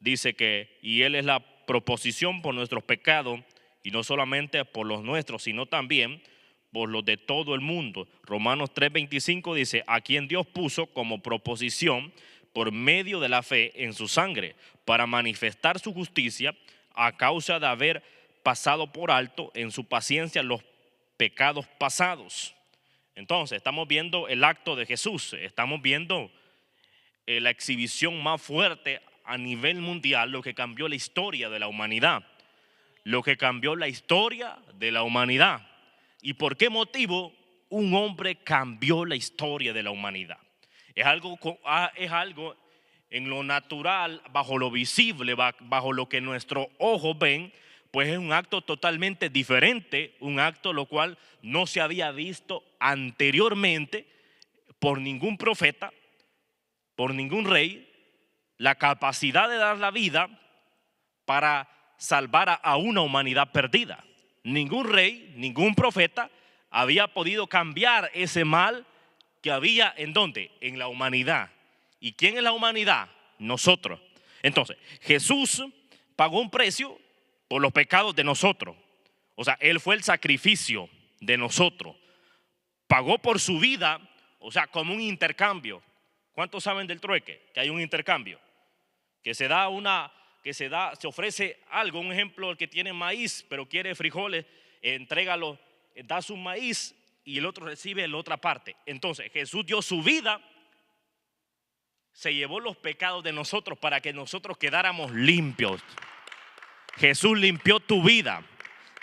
dice que, y Él es la proposición por nuestros pecados, y no solamente por los nuestros, sino también por los de todo el mundo. Romanos 3:25 dice, a quien Dios puso como proposición por medio de la fe en su sangre, para manifestar su justicia a causa de haber pasado por alto en su paciencia los pecados pasados. Entonces estamos viendo el acto de Jesús, estamos viendo la exhibición más fuerte a nivel mundial, lo que cambió la historia de la humanidad. Lo que cambió la historia de la humanidad. ¿Y por qué motivo un hombre cambió la historia de la humanidad? Es algo en lo natural, bajo lo visible, bajo lo que nuestros ojos ven, pues es un acto totalmente diferente, un acto lo cual no se había visto anteriormente por ningún profeta, por ningún rey, la capacidad de dar la vida para salvar a una humanidad perdida. Ningún rey, ningún profeta había podido cambiar ese mal que había ¿en dónde? En la humanidad. ¿Y quién es la humanidad? Nosotros. Entonces, Jesús pagó un precio por los pecados de nosotros. O sea, Él fue el sacrificio de nosotros. Pagó por su vida, o sea, como un intercambio. ¿Cuántos saben del trueque? Que hay un intercambio. Que se ofrece algo. Un ejemplo, el que tiene maíz, pero quiere frijoles, entrégalo, da su maíz y el otro recibe la otra parte. Entonces, Jesús dio su vida, se llevó los pecados de nosotros para que nosotros quedáramos limpios. Jesús limpió tu vida,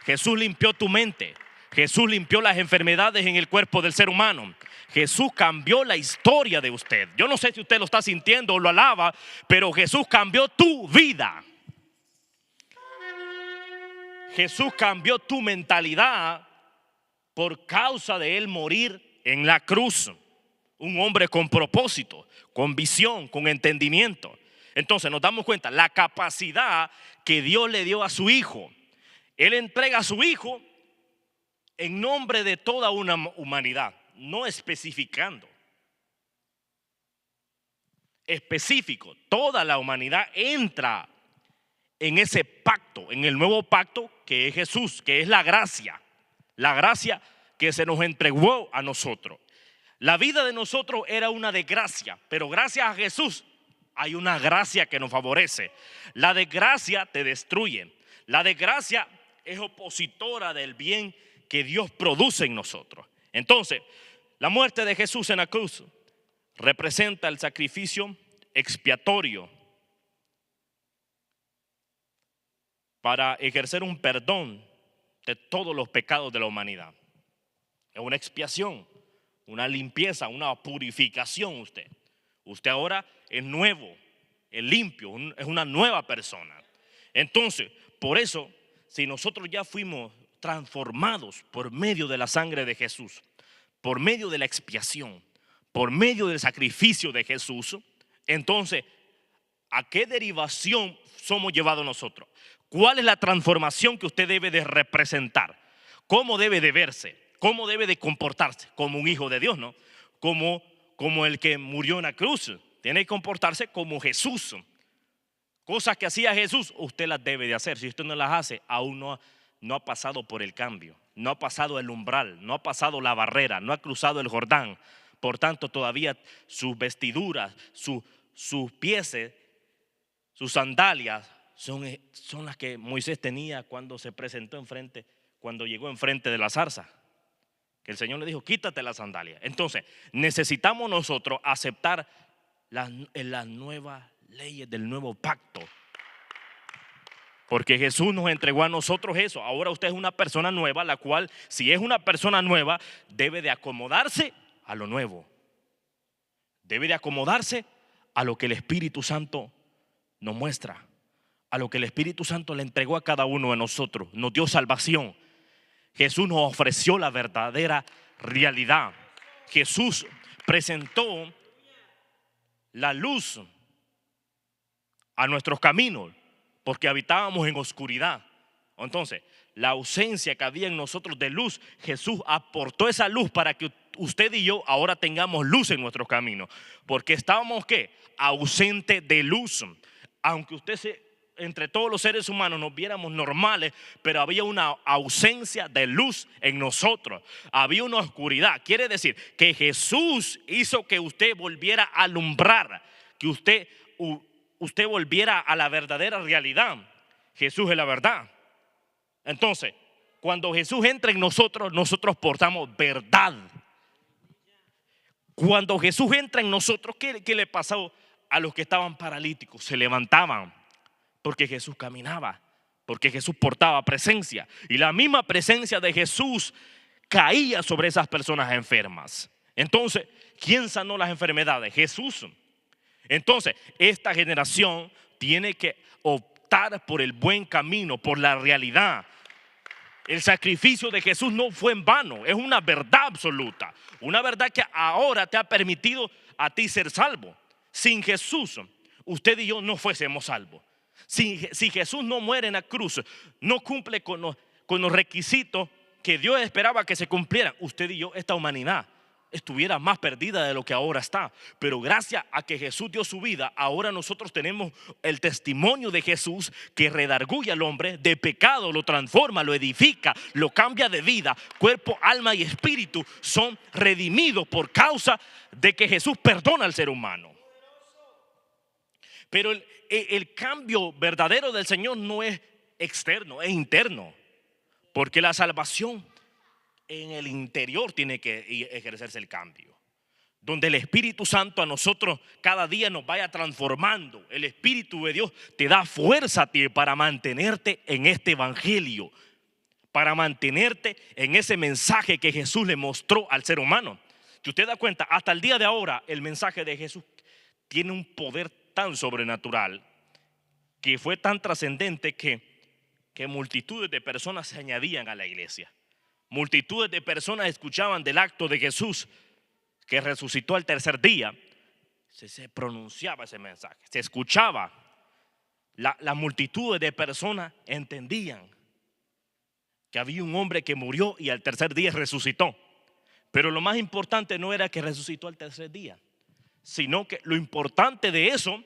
Jesús limpió tu mente, Jesús limpió las enfermedades en el cuerpo del ser humano. Jesús cambió la historia de usted. Yo no sé si usted lo está sintiendo o lo alaba, pero Jesús cambió tu vida. Jesús cambió tu mentalidad por causa de Él morir en la cruz. Un hombre con propósito, con visión, con entendimiento. Entonces nos damos cuenta la capacidad que Dios le dio a su Hijo. Él entrega a su Hijo en nombre de toda una humanidad, no especificando. Específico, toda la humanidad entra en ese pacto, en el nuevo pacto que es Jesús, que es la gracia que se nos entregó a nosotros. La vida de nosotros era una desgracia, pero gracias a Jesús hay una gracia que nos favorece. La desgracia te destruye. La desgracia es opositora del bien que Dios produce en nosotros. Entonces, la muerte de Jesús en la cruz representa el sacrificio expiatorio para ejercer un perdón de todos los pecados de la humanidad. Es una expiación, una limpieza, una purificación. Usted ahora es nuevo, es limpio, es una nueva persona. Entonces, por eso, si nosotros ya fuimos transformados por medio de la sangre de Jesús, por medio de la expiación, por medio del sacrificio de Jesús, entonces, ¿a qué derivación somos llevados nosotros? ¿Cuál es la transformación que usted debe de representar? ¿Cómo debe de verse? ¿Cómo debe de comportarse? Como un hijo de Dios, ¿no? Como el que murió en la cruz. Tiene que comportarse como Jesús. Cosas que hacía Jesús, usted las debe de hacer. Si usted no las hace, aún no ha pasado por el cambio, no ha pasado el umbral, no ha pasado la barrera, no ha cruzado el Jordán. Por tanto, todavía sus vestiduras, sus pies, sus sandalias son las que Moisés tenía cuando se presentó enfrente, cuando llegó enfrente de la zarza. Que el Señor le dijo, quítate las sandalias. Entonces, necesitamos nosotros aceptar las nuevas leyes del nuevo pacto. Porque Jesús nos entregó a nosotros eso. Ahora usted es una persona nueva, la cual, si es una persona nueva, debe de acomodarse a lo nuevo. Debe de acomodarse a lo que el Espíritu Santo nos muestra, a lo que el Espíritu Santo le entregó a cada uno de nosotros. Nos dio salvación. Jesús nos ofreció la verdadera realidad. Jesús presentó la luz a nuestros caminos, porque habitábamos en oscuridad. Entonces, la ausencia que había en nosotros de luz, Jesús aportó esa luz para que usted y yo ahora tengamos luz en nuestros caminos. Porque estábamos ¿qué? Ausente de luz. aunque entre todos los seres humanos nos viéramos normales, pero había una ausencia de luz en nosotros, había una oscuridad. Quiere decir que Jesús hizo que usted volviera a alumbrar, que usted volviera a la verdadera realidad. Jesús es la verdad. Entonces, cuando Jesús entra en nosotros, nosotros portamos verdad. Cuando Jesús entra en nosotros, ¿qué le pasó a los que estaban paralíticos? Se levantaban porque Jesús caminaba, porque Jesús portaba presencia. Y la misma presencia de Jesús caía sobre esas personas enfermas. Entonces, ¿quién sanó las enfermedades? Jesús. Entonces, esta generación tiene que optar por el buen camino, por la realidad. El sacrificio de Jesús no fue en vano, es una verdad absoluta. Una verdad que ahora te ha permitido a ti ser salvo. Sin Jesús, usted y yo no fuésemos salvos. Si Jesús no muere en la cruz, no cumple con los requisitos que Dios esperaba que se cumplieran, usted y yo, esta humanidad, estuviera más perdida de lo que ahora está. Pero gracias a que Jesús dio su vida, ahora nosotros tenemos el testimonio de Jesús que redarguye al hombre de pecado, lo transforma, lo edifica, lo cambia de vida. Cuerpo, alma y espíritu son redimidos por causa de que Jesús perdona al ser humano. Pero el cambio verdadero del Señor no es externo, es interno. Porque la salvación en el interior tiene que ejercerse el cambio. Donde el Espíritu Santo a nosotros cada día nos vaya transformando. El Espíritu de Dios te da fuerza a ti para mantenerte en este evangelio, para mantenerte en ese mensaje que Jesús le mostró al ser humano. Si usted da cuenta, hasta el día de ahora el mensaje de Jesús tiene un poder tan sobrenatural, que fue tan trascendente que multitudes de personas se añadían a la iglesia. Multitudes de personas escuchaban del acto de Jesús que resucitó al tercer día. Se pronunciaba ese mensaje, se escuchaba. Las multitudes de personas entendían que había un hombre que murió y al tercer día resucitó. Pero lo más importante no era que resucitó al tercer día, sino que lo importante de eso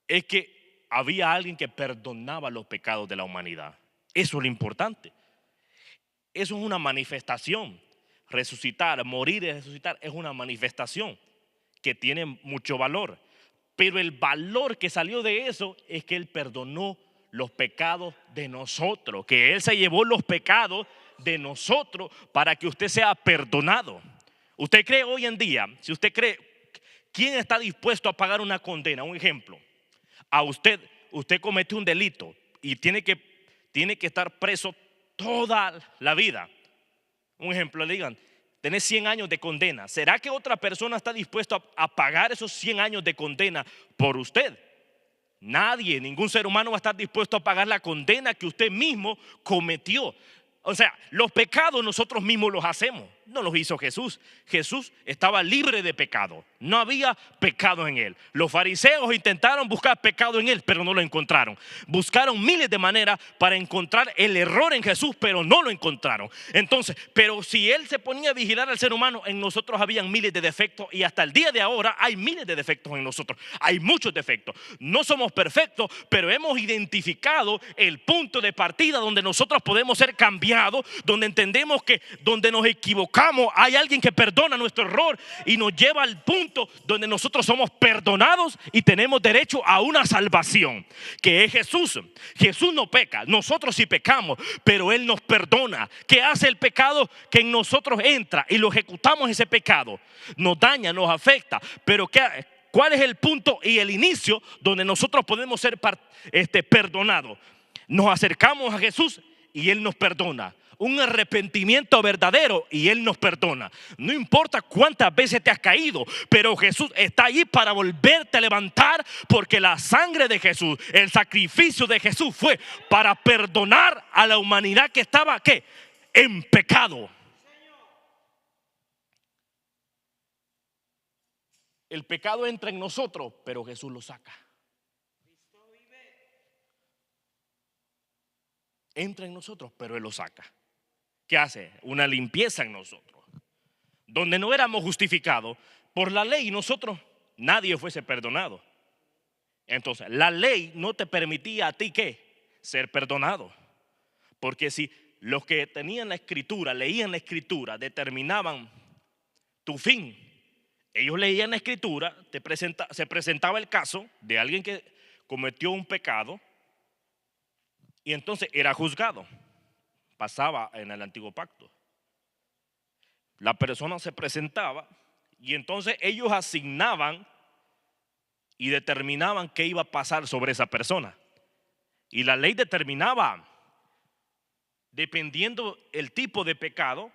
es que había alguien que perdonaba los pecados de la humanidad. Eso es lo importante. Eso es una manifestación. Resucitar, morir y resucitar es una manifestación que tiene mucho valor. Pero el valor que salió de eso es que Él perdonó los pecados de nosotros, que Él se llevó los pecados de nosotros para que usted sea perdonado. Usted cree hoy en día, si usted cree, ¿quién está dispuesto a pagar una condena? Un ejemplo, a usted cometió un delito y tiene que estar preso toda la vida. Un ejemplo, le digan, tenés 100 años de condena. ¿Será que otra persona está dispuesta a pagar esos 100 años de condena por usted? Nadie, ningún ser humano va a estar dispuesto a pagar la condena que usted mismo cometió. O sea, los pecados nosotros mismos los hacemos, no los hizo Jesús. Jesús estaba libre de pecado, no había pecado en Él. Los fariseos intentaron buscar pecado en Él, pero no lo encontraron. Buscaron miles de maneras para encontrar el error en Jesús, pero no lo encontraron. Entonces, pero si Él se ponía a vigilar al ser humano, en nosotros habían miles de defectos, y hasta el día de ahora hay miles de defectos en nosotros. Hay muchos defectos, no somos perfectos, pero hemos identificado el punto de partida donde nosotros podemos ser cambiados, donde entendemos que donde nos equivocamos hay alguien que perdona nuestro error y nos lleva al punto donde nosotros somos perdonados y tenemos derecho a una salvación, que es Jesús. Jesús no peca, nosotros sí pecamos, pero Él nos perdona. ¿Qué hace el pecado? Que en nosotros entra y lo ejecutamos. Ese pecado nos daña, nos afecta, pero ¿cuál es el punto y el inicio donde nosotros podemos ser perdonados? Nos acercamos a Jesús y Él nos perdona. Un arrepentimiento verdadero y Él nos perdona. No importa cuántas veces te has caído, pero Jesús está allí para volverte a levantar, porque la sangre de Jesús, el sacrificio de Jesús fue para perdonar a la humanidad que estaba ¿qué? En pecado. El pecado entra en nosotros, pero Jesús lo saca. Entra en nosotros, pero Él lo saca. ¿Qué hace? Una limpieza en nosotros. Donde no éramos justificados por la ley, nosotros nadie fuese perdonado. Entonces, la ley no te permitía a ti ¿qué? Ser perdonado. Porque si los que tenían la escritura, leían la escritura, determinaban tu fin, ellos leían la escritura, se presentaba el caso de alguien que cometió un pecado y entonces era juzgado. Pasaba en el antiguo pacto. La persona se presentaba y entonces ellos asignaban y determinaban qué iba a pasar sobre esa persona. Y la ley determinaba, dependiendo el tipo de pecado,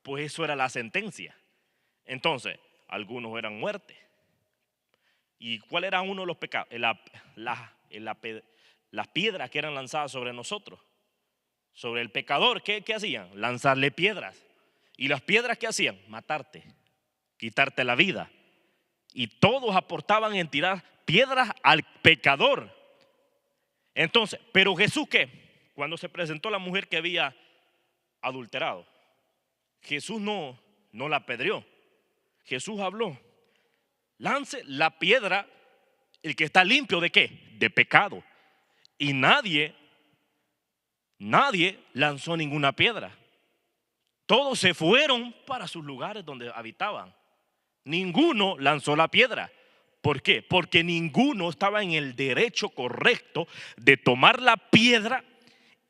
pues eso era la sentencia. Entonces, algunos eran muerte. ¿Y cuál era uno de los pecados? Las piedras que eran lanzadas sobre nosotros, sobre el pecador. ¿Qué hacían? Lanzarle piedras. ¿Y las piedras qué hacían? Matarte, quitarte la vida. Y todos aportaban en tirar piedras al pecador. Entonces, pero Jesús ¿qué? Cuando se presentó la mujer que había adulterado, Jesús no la apedreó. Jesús habló: lance la piedra el que está limpio ¿de qué? De pecado. Y nadie lanzó ninguna piedra. Todos se fueron para sus lugares donde habitaban. Ninguno lanzó la piedra. ¿Por qué? Porque ninguno estaba en el derecho correcto de tomar la piedra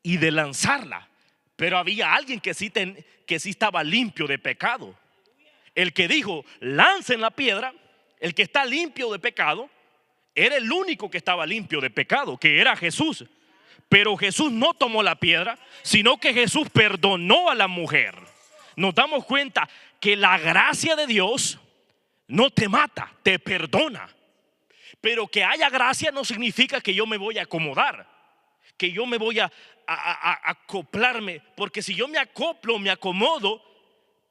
y de lanzarla. Pero había alguien que sí estaba limpio de pecado. El que dijo: lancen la piedra, el que está limpio de pecado, era el único que estaba limpio de pecado, que era Jesús. Pero Jesús no tomó la piedra, sino que Jesús perdonó a la mujer. Nos damos cuenta que la gracia de Dios no te mata, te perdona. Pero que haya gracia no significa que yo me voy a acomodar, que yo me voy a acoplarme. Porque si yo me acoplo, me acomodo,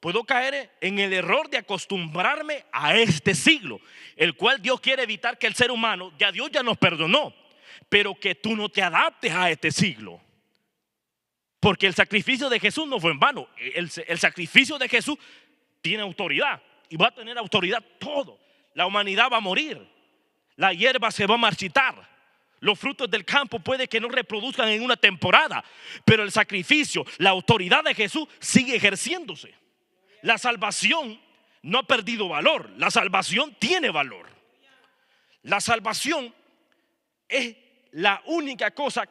puedo caer en el error de acostumbrarme a este siglo, el cual Dios quiere evitar que el ser humano, ya Dios ya nos perdonó, pero que tú no te adaptes a este siglo. Porque el sacrificio de Jesús no fue en vano. El sacrificio de Jesús tiene autoridad y va a tener autoridad todo. La humanidad va a morir, la hierba se va a marchitar, los frutos del campo puede que no reproduzcan en una temporada, pero el sacrificio, la autoridad de Jesús sigue ejerciéndose. La salvación no ha perdido valor, la salvación tiene valor. La salvación es la única cosa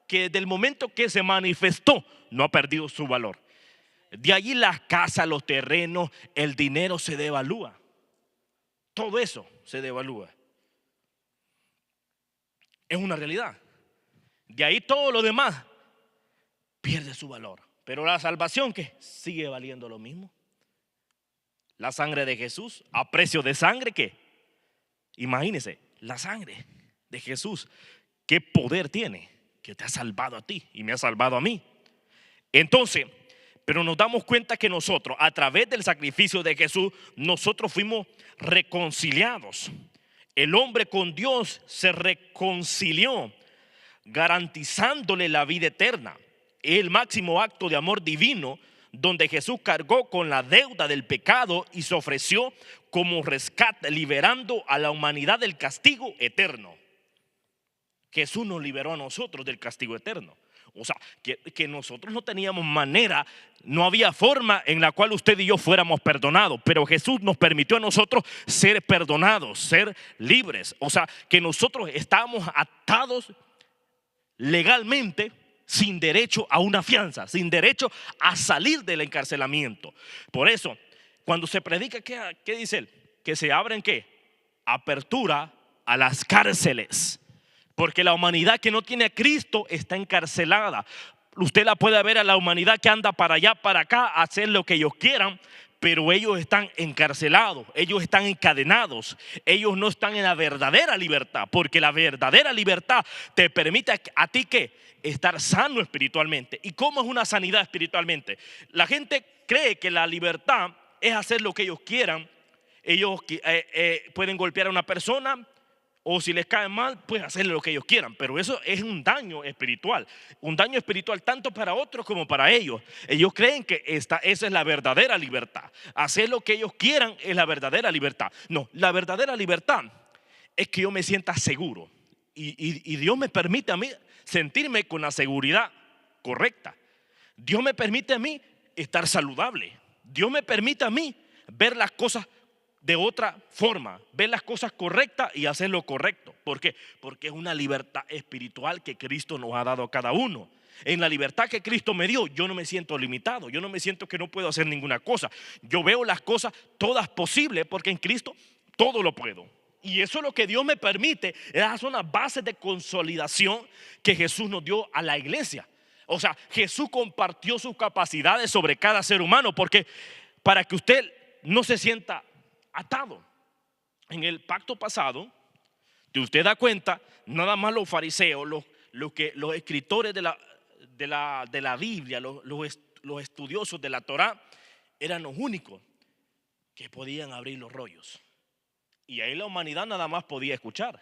que desde el momento que se manifestó no ha perdido su valor. De allí las casas, los terrenos, el dinero se devalúa. Todo eso se devalúa. Es una realidad. De ahí todo lo demás pierde su valor. Pero la salvación ¿qué? Sigue valiendo lo mismo. La sangre de Jesús a precio de sangre ¿qué? Imagínense, la sangre de Jesús, ¿qué poder tiene? Que te ha salvado a ti y me ha salvado a mí. Entonces, pero nos damos cuenta que nosotros, a través del sacrificio de Jesús, nosotros fuimos reconciliados. El hombre con Dios se reconcilió, garantizándole la vida eterna. Es el máximo acto de amor divino, donde Jesús cargó con la deuda del pecado y se ofreció como rescate, liberando a la humanidad del castigo eterno. Jesús nos liberó a nosotros del castigo eterno. O sea, que nosotros no teníamos manera, no había forma en la cual usted y yo fuéramos perdonados, pero Jesús nos permitió a nosotros ser perdonados, ser libres. O sea, que nosotros estábamos atados legalmente, sin derecho a una fianza, sin derecho a salir del encarcelamiento. Por eso, cuando se predica, ¿qué dice él? Que se abren ¿qué? Apertura a las cárceles. Porque la humanidad que no tiene a Cristo está encarcelada. Usted la puede ver a la humanidad que anda para allá, para acá, a hacer lo que ellos quieran, pero ellos están encarcelados, ellos están encadenados, ellos no están en la verdadera libertad. Porque la verdadera libertad te permite a ti ¿qué? Estar sano espiritualmente. ¿Y cómo es una sanidad espiritualmente? La gente cree que la libertad es hacer lo que ellos quieran. Ellos pueden golpear a una persona, o si les cae mal, pues hacerle lo que ellos quieran. Pero eso es un daño espiritual. Un daño espiritual tanto para otros como para ellos. Ellos creen que esa es la verdadera libertad. Hacer lo que ellos quieran es la verdadera libertad. No, la verdadera libertad es que yo me sienta seguro. y Dios me permite a mí sentirme con la seguridad correcta. Dios me permite a mí estar saludable. Dios me permite a mí ver las cosas de otra forma, ver las cosas correctas y hacer lo correcto. ¿Por qué? Porque es una libertad espiritual que Cristo nos ha dado a cada uno. En la libertad que Cristo me dio, yo no me siento limitado, yo no me siento que no puedo hacer ninguna cosa. Yo veo las cosas todas posibles porque en Cristo todo lo puedo. Y eso es lo que Dios me permite. Esas son las bases de consolidación que Jesús nos dio a la iglesia. O sea, Jesús compartió sus capacidades sobre cada ser humano, porque para que usted no se sienta atado. En el pacto pasado, si usted da cuenta, nada más los fariseos, los escritores de la Biblia, los estudiosos de la Torá, eran los únicos que podían abrir los rollos. Y ahí la humanidad nada más podía escuchar.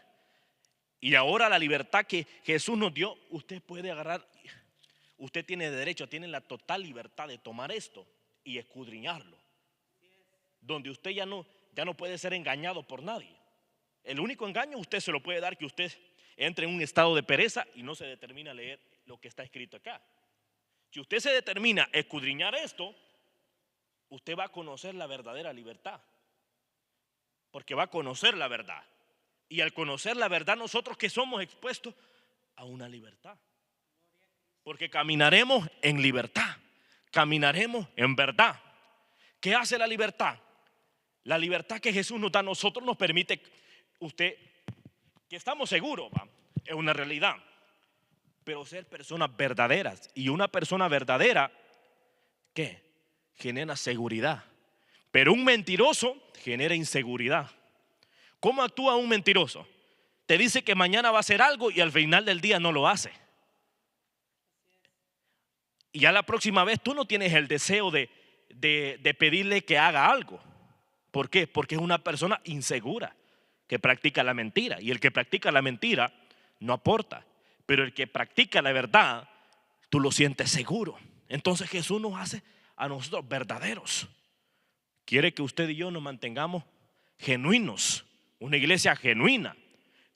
Y ahora la libertad que Jesús nos dio, usted puede agarrar, usted tiene derecho, tiene la total libertad de tomar esto y escudriñarlo. Donde usted ya no puede ser engañado por nadie. El único engaño usted se lo puede dar que usted entre en un estado de pereza y no se determina a leer lo que está escrito acá. Si usted se determina a escudriñar esto, usted va a conocer la verdadera libertad. Porque va a conocer la verdad. Y al conocer la verdad, nosotros que somos expuestos a una libertad. Porque caminaremos en libertad. Caminaremos en verdad. ¿Qué hace la libertad? La libertad que Jesús nos da a nosotros nos permite, usted, que estamos seguros, ¿va? Es una realidad. Pero ser personas verdaderas. Y una persona verdadera, ¿qué? Genera seguridad. Pero un mentiroso genera inseguridad. ¿Cómo actúa un mentiroso? Te dice que mañana va a hacer algo y al final del día no lo hace. Y ya la próxima vez tú no tienes el deseo de pedirle que haga algo. ¿Por qué? Porque es una persona insegura que practica la mentira. Y el que practica la mentira no aporta. Pero el que practica la verdad, tú lo sientes seguro. Entonces Jesús nos hace a nosotros verdaderos. Quiere que usted y yo nos mantengamos genuinos. Una iglesia genuina.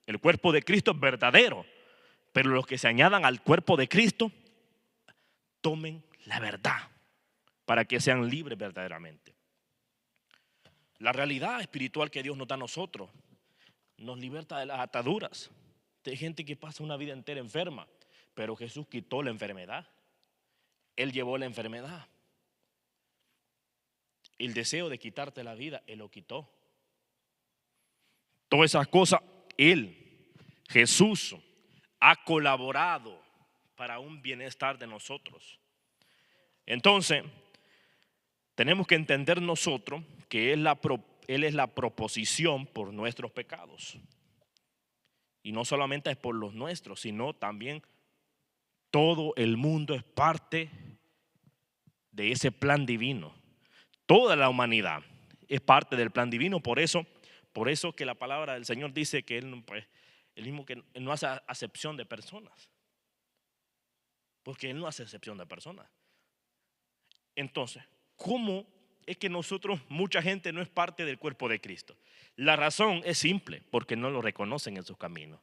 El cuerpo de Cristo es verdadero. Pero los que se añadan al cuerpo de Cristo, tomen la verdad para que sean libres verdaderamente. La realidad espiritual que Dios nos da a nosotros nos liberta de las ataduras. Hay gente que pasa una vida entera enferma, pero Jesús quitó la enfermedad. Él llevó la enfermedad. El deseo de quitarte la vida, Él lo quitó. Todas esas cosas, Jesús, ha colaborado para un bienestar de nosotros. Entonces, tenemos que entender nosotros que Él es la proposición por nuestros pecados. Y no solamente es por los nuestros, sino también todo el mundo es parte de ese plan divino. Toda la humanidad es parte del plan divino. Por eso que la palabra del Señor dice que Él mismo que Él no hace acepción de personas. Porque Él no hace acepción de personas. Entonces, ¿cómo es que mucha gente no es parte del cuerpo de Cristo? La razón es simple, porque no lo reconocen en sus caminos.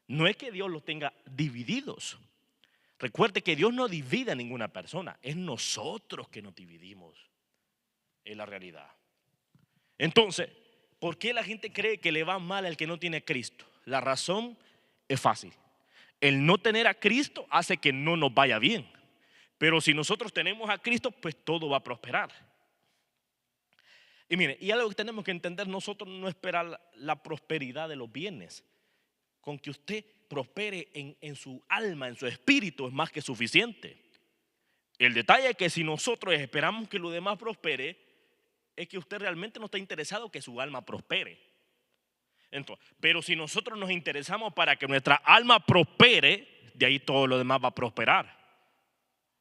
No es que Dios los tenga divididos. Recuerde que Dios no divide a ninguna persona, es nosotros que nos dividimos. Es la realidad. Entonces, ¿por qué la gente cree que le va mal al que no tiene a Cristo? La razón es fácil. El no tener a Cristo hace que no nos vaya bien. Pero si nosotros tenemos a Cristo, pues todo va a prosperar. Y mire, y algo que tenemos que entender, nosotros no esperar la prosperidad de los bienes. Con que usted prospere en su alma, en su espíritu, es más que suficiente. El detalle es que si nosotros esperamos que lo demás prospere, es que usted realmente no está interesado que su alma prospere. Entonces, pero si nosotros nos interesamos para que nuestra alma prospere, de ahí todo lo demás va a prosperar.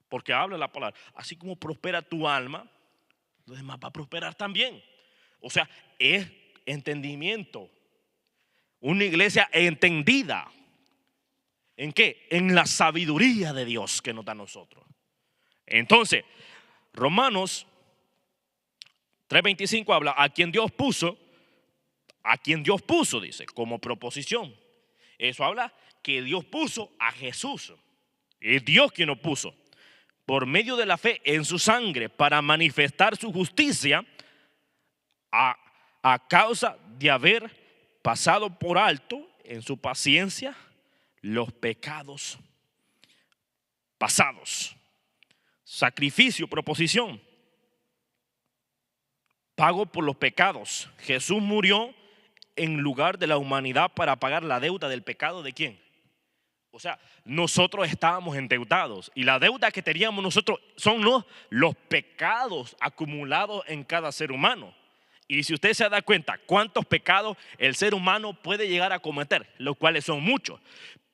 Porque habla la palabra, así como prospera tu alma, lo demás va a prosperar también. O sea, es entendimiento. Una iglesia entendida. ¿En qué? En la sabiduría de Dios que nos da a nosotros. Entonces, Romanos 3:25 habla a quien Dios puso, dice, como proposición. Eso habla que Dios puso a Jesús. Es Dios quien lo puso por medio de la fe en su sangre para manifestar su justicia a, a causa de haber pasado por alto en su paciencia los pecados pasados. Sacrificio, proposición, pago por los pecados. Jesús murió en lugar de la humanidad para pagar la deuda del pecado ¿de quién? O sea, nosotros estábamos endeudados y la deuda que teníamos nosotros son los pecados acumulados en cada ser humano. Y si usted se da cuenta cuántos pecados el ser humano puede llegar a cometer, los cuales son muchos,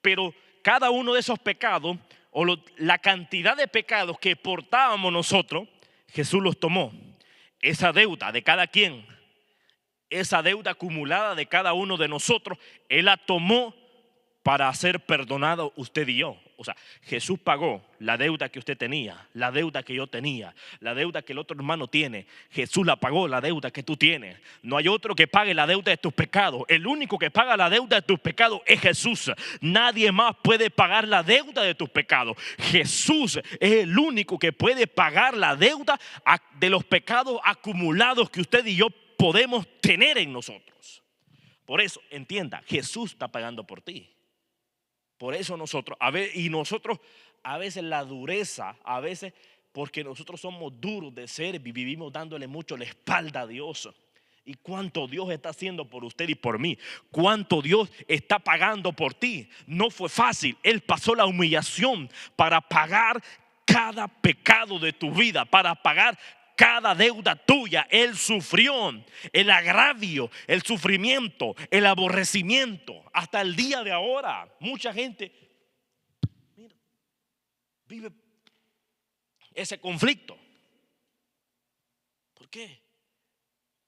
pero cada uno de esos pecados o la cantidad de pecados que portábamos nosotros, Jesús los tomó. Esa deuda de cada quien, esa deuda acumulada de cada uno de nosotros, Él la tomó para ser perdonado usted y yo. O sea, Jesús pagó la deuda que usted tenía, la deuda que yo tenía, la deuda que el otro hermano tiene. Jesús la pagó, la deuda que tú tienes. No hay otro que pague la deuda de tus pecados. El único que paga la deuda de tus pecados es Jesús. Nadie más puede pagar la deuda de tus pecados. Jesús es el único que puede pagar la deuda de los pecados acumulados que usted y yo podemos tener en nosotros. Por eso, entienda, Jesús está pagando por ti. Por eso nosotros, a veces la dureza, a veces porque nosotros somos duros de ser y vivimos dándole mucho la espalda a Dios. Y cuánto Dios está haciendo por usted y por mí, cuánto Dios está pagando por ti. No fue fácil, Él pasó la humillación para pagar cada pecado de tu vida, para pagar cada deuda tuya. Él sufrió el agravio, el sufrimiento, el aborrecimiento. Hasta el día de ahora, mucha gente vive ese conflicto. ¿Por qué?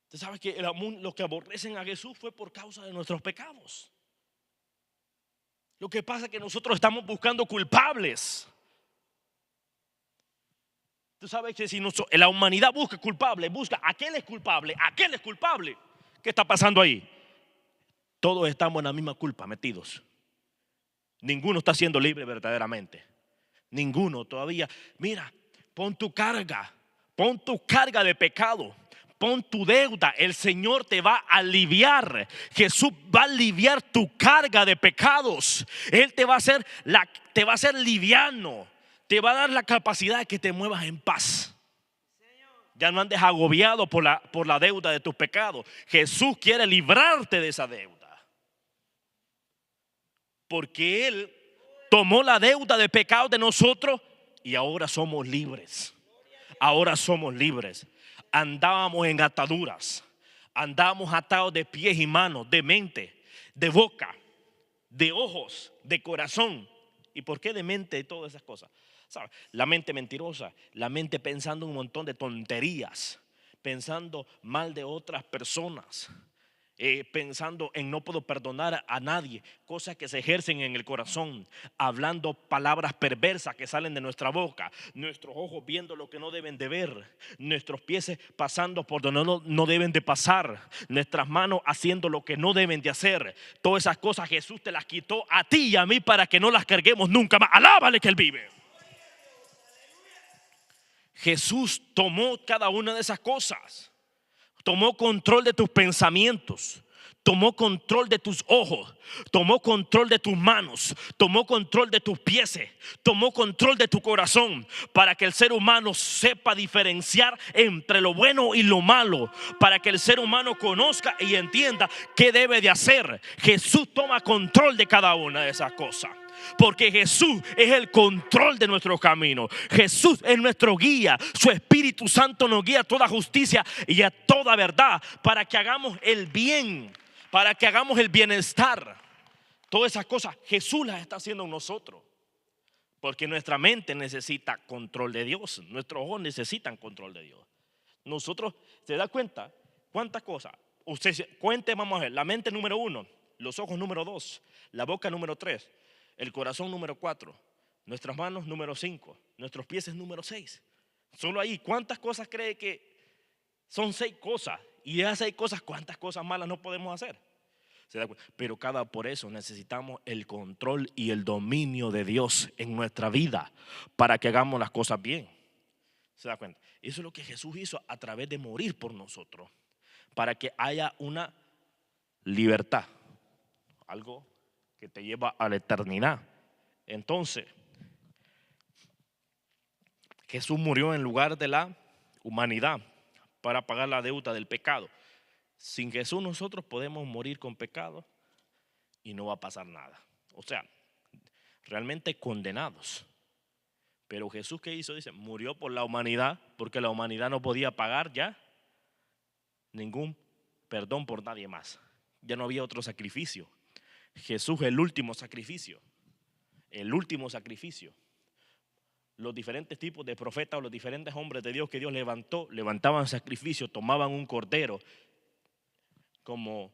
Usted sabe que los que aborrecen a Jesús fue por causa de nuestros pecados. Lo que pasa es que nosotros estamos buscando culpables. Tú sabes que si la humanidad busca culpable, busca aquel es culpable, aquel es culpable. ¿Qué está pasando ahí? Todos estamos en la misma culpa metidos. Ninguno está siendo libre verdaderamente. Ninguno todavía. Mira, pon tu carga de pecado, pon tu deuda. El Señor te va a aliviar. Jesús va a aliviar tu carga de pecados. Él te va a hacer liviano. Te va a dar la capacidad de que te muevas en paz. Ya no andes agobiado por la deuda de tus pecados. Jesús quiere librarte de esa deuda. Porque Él tomó la deuda de pecado de nosotros y ahora somos libres. Ahora somos libres. Andábamos en ataduras. Andábamos atados de pies y manos, de mente, de boca, de ojos, de corazón. ¿Y por qué de mente y todas esas cosas? ¿Sabe? La mente mentirosa, la mente pensando un montón de tonterías, pensando mal de otras personas, pensando en no puedo perdonar a nadie, cosas que se ejercen en el corazón, hablando palabras perversas que salen de nuestra boca, nuestros ojos viendo lo que no deben de ver, nuestros pies pasando por donde no deben de pasar, nuestras manos haciendo lo que no deben de hacer. Todas esas cosas Jesús te las quitó a ti y a mí para que no las carguemos nunca más. Alábale que Él vive. Jesús tomó cada una de esas cosas. Tomó control de tus pensamientos, tomó control de tus ojos, tomó control de tus manos, tomó control de tus pies, tomó control de tu corazón, para que el ser humano sepa diferenciar entre lo bueno y lo malo, para que el ser humano conozca y entienda qué debe de hacer. Jesús toma control de cada una de esas cosas. Porque Jesús es el control de nuestro camino. Jesús es nuestro guía. Su Espíritu Santo nos guía a toda justicia y a toda verdad, para que hagamos el bien, para que hagamos el bienestar. Todas esas cosas Jesús las está haciendo en nosotros. Porque nuestra mente necesita control de Dios. Nuestros ojos necesitan control de Dios. Nosotros, ¿se da cuenta? ¿Cuántas cosas? Usted cuente, vamos a ver. La mente número 1, los ojos número 2, la boca número 3, el corazón número 4, nuestras manos número 5, nuestros pies número 6. Solo ahí, ¿cuántas cosas cree que son 6 cosas? Y de esas 6 cosas, ¿cuántas cosas malas no podemos hacer? ¿Se da cuenta? Pero por eso necesitamos el control y el dominio de Dios en nuestra vida para que hagamos las cosas bien. ¿Se da cuenta? Eso es lo que Jesús hizo a través de morir por nosotros, para que haya una libertad, algo que te lleva a la eternidad. Entonces, Jesús murió en lugar de la humanidad para pagar la deuda del pecado. Sin Jesús nosotros podemos morir con pecado y no va a pasar nada. O sea, realmente condenados. Pero Jesús, ¿qué hizo? Dice, murió por la humanidad, porque la humanidad no podía pagar ya ningún perdón por nadie más. Ya no había otro sacrificio. Jesús es el último sacrificio. El último sacrificio. Los diferentes tipos de profetas o los diferentes hombres de Dios que Dios levantó, levantaban sacrificio, tomaban un cordero como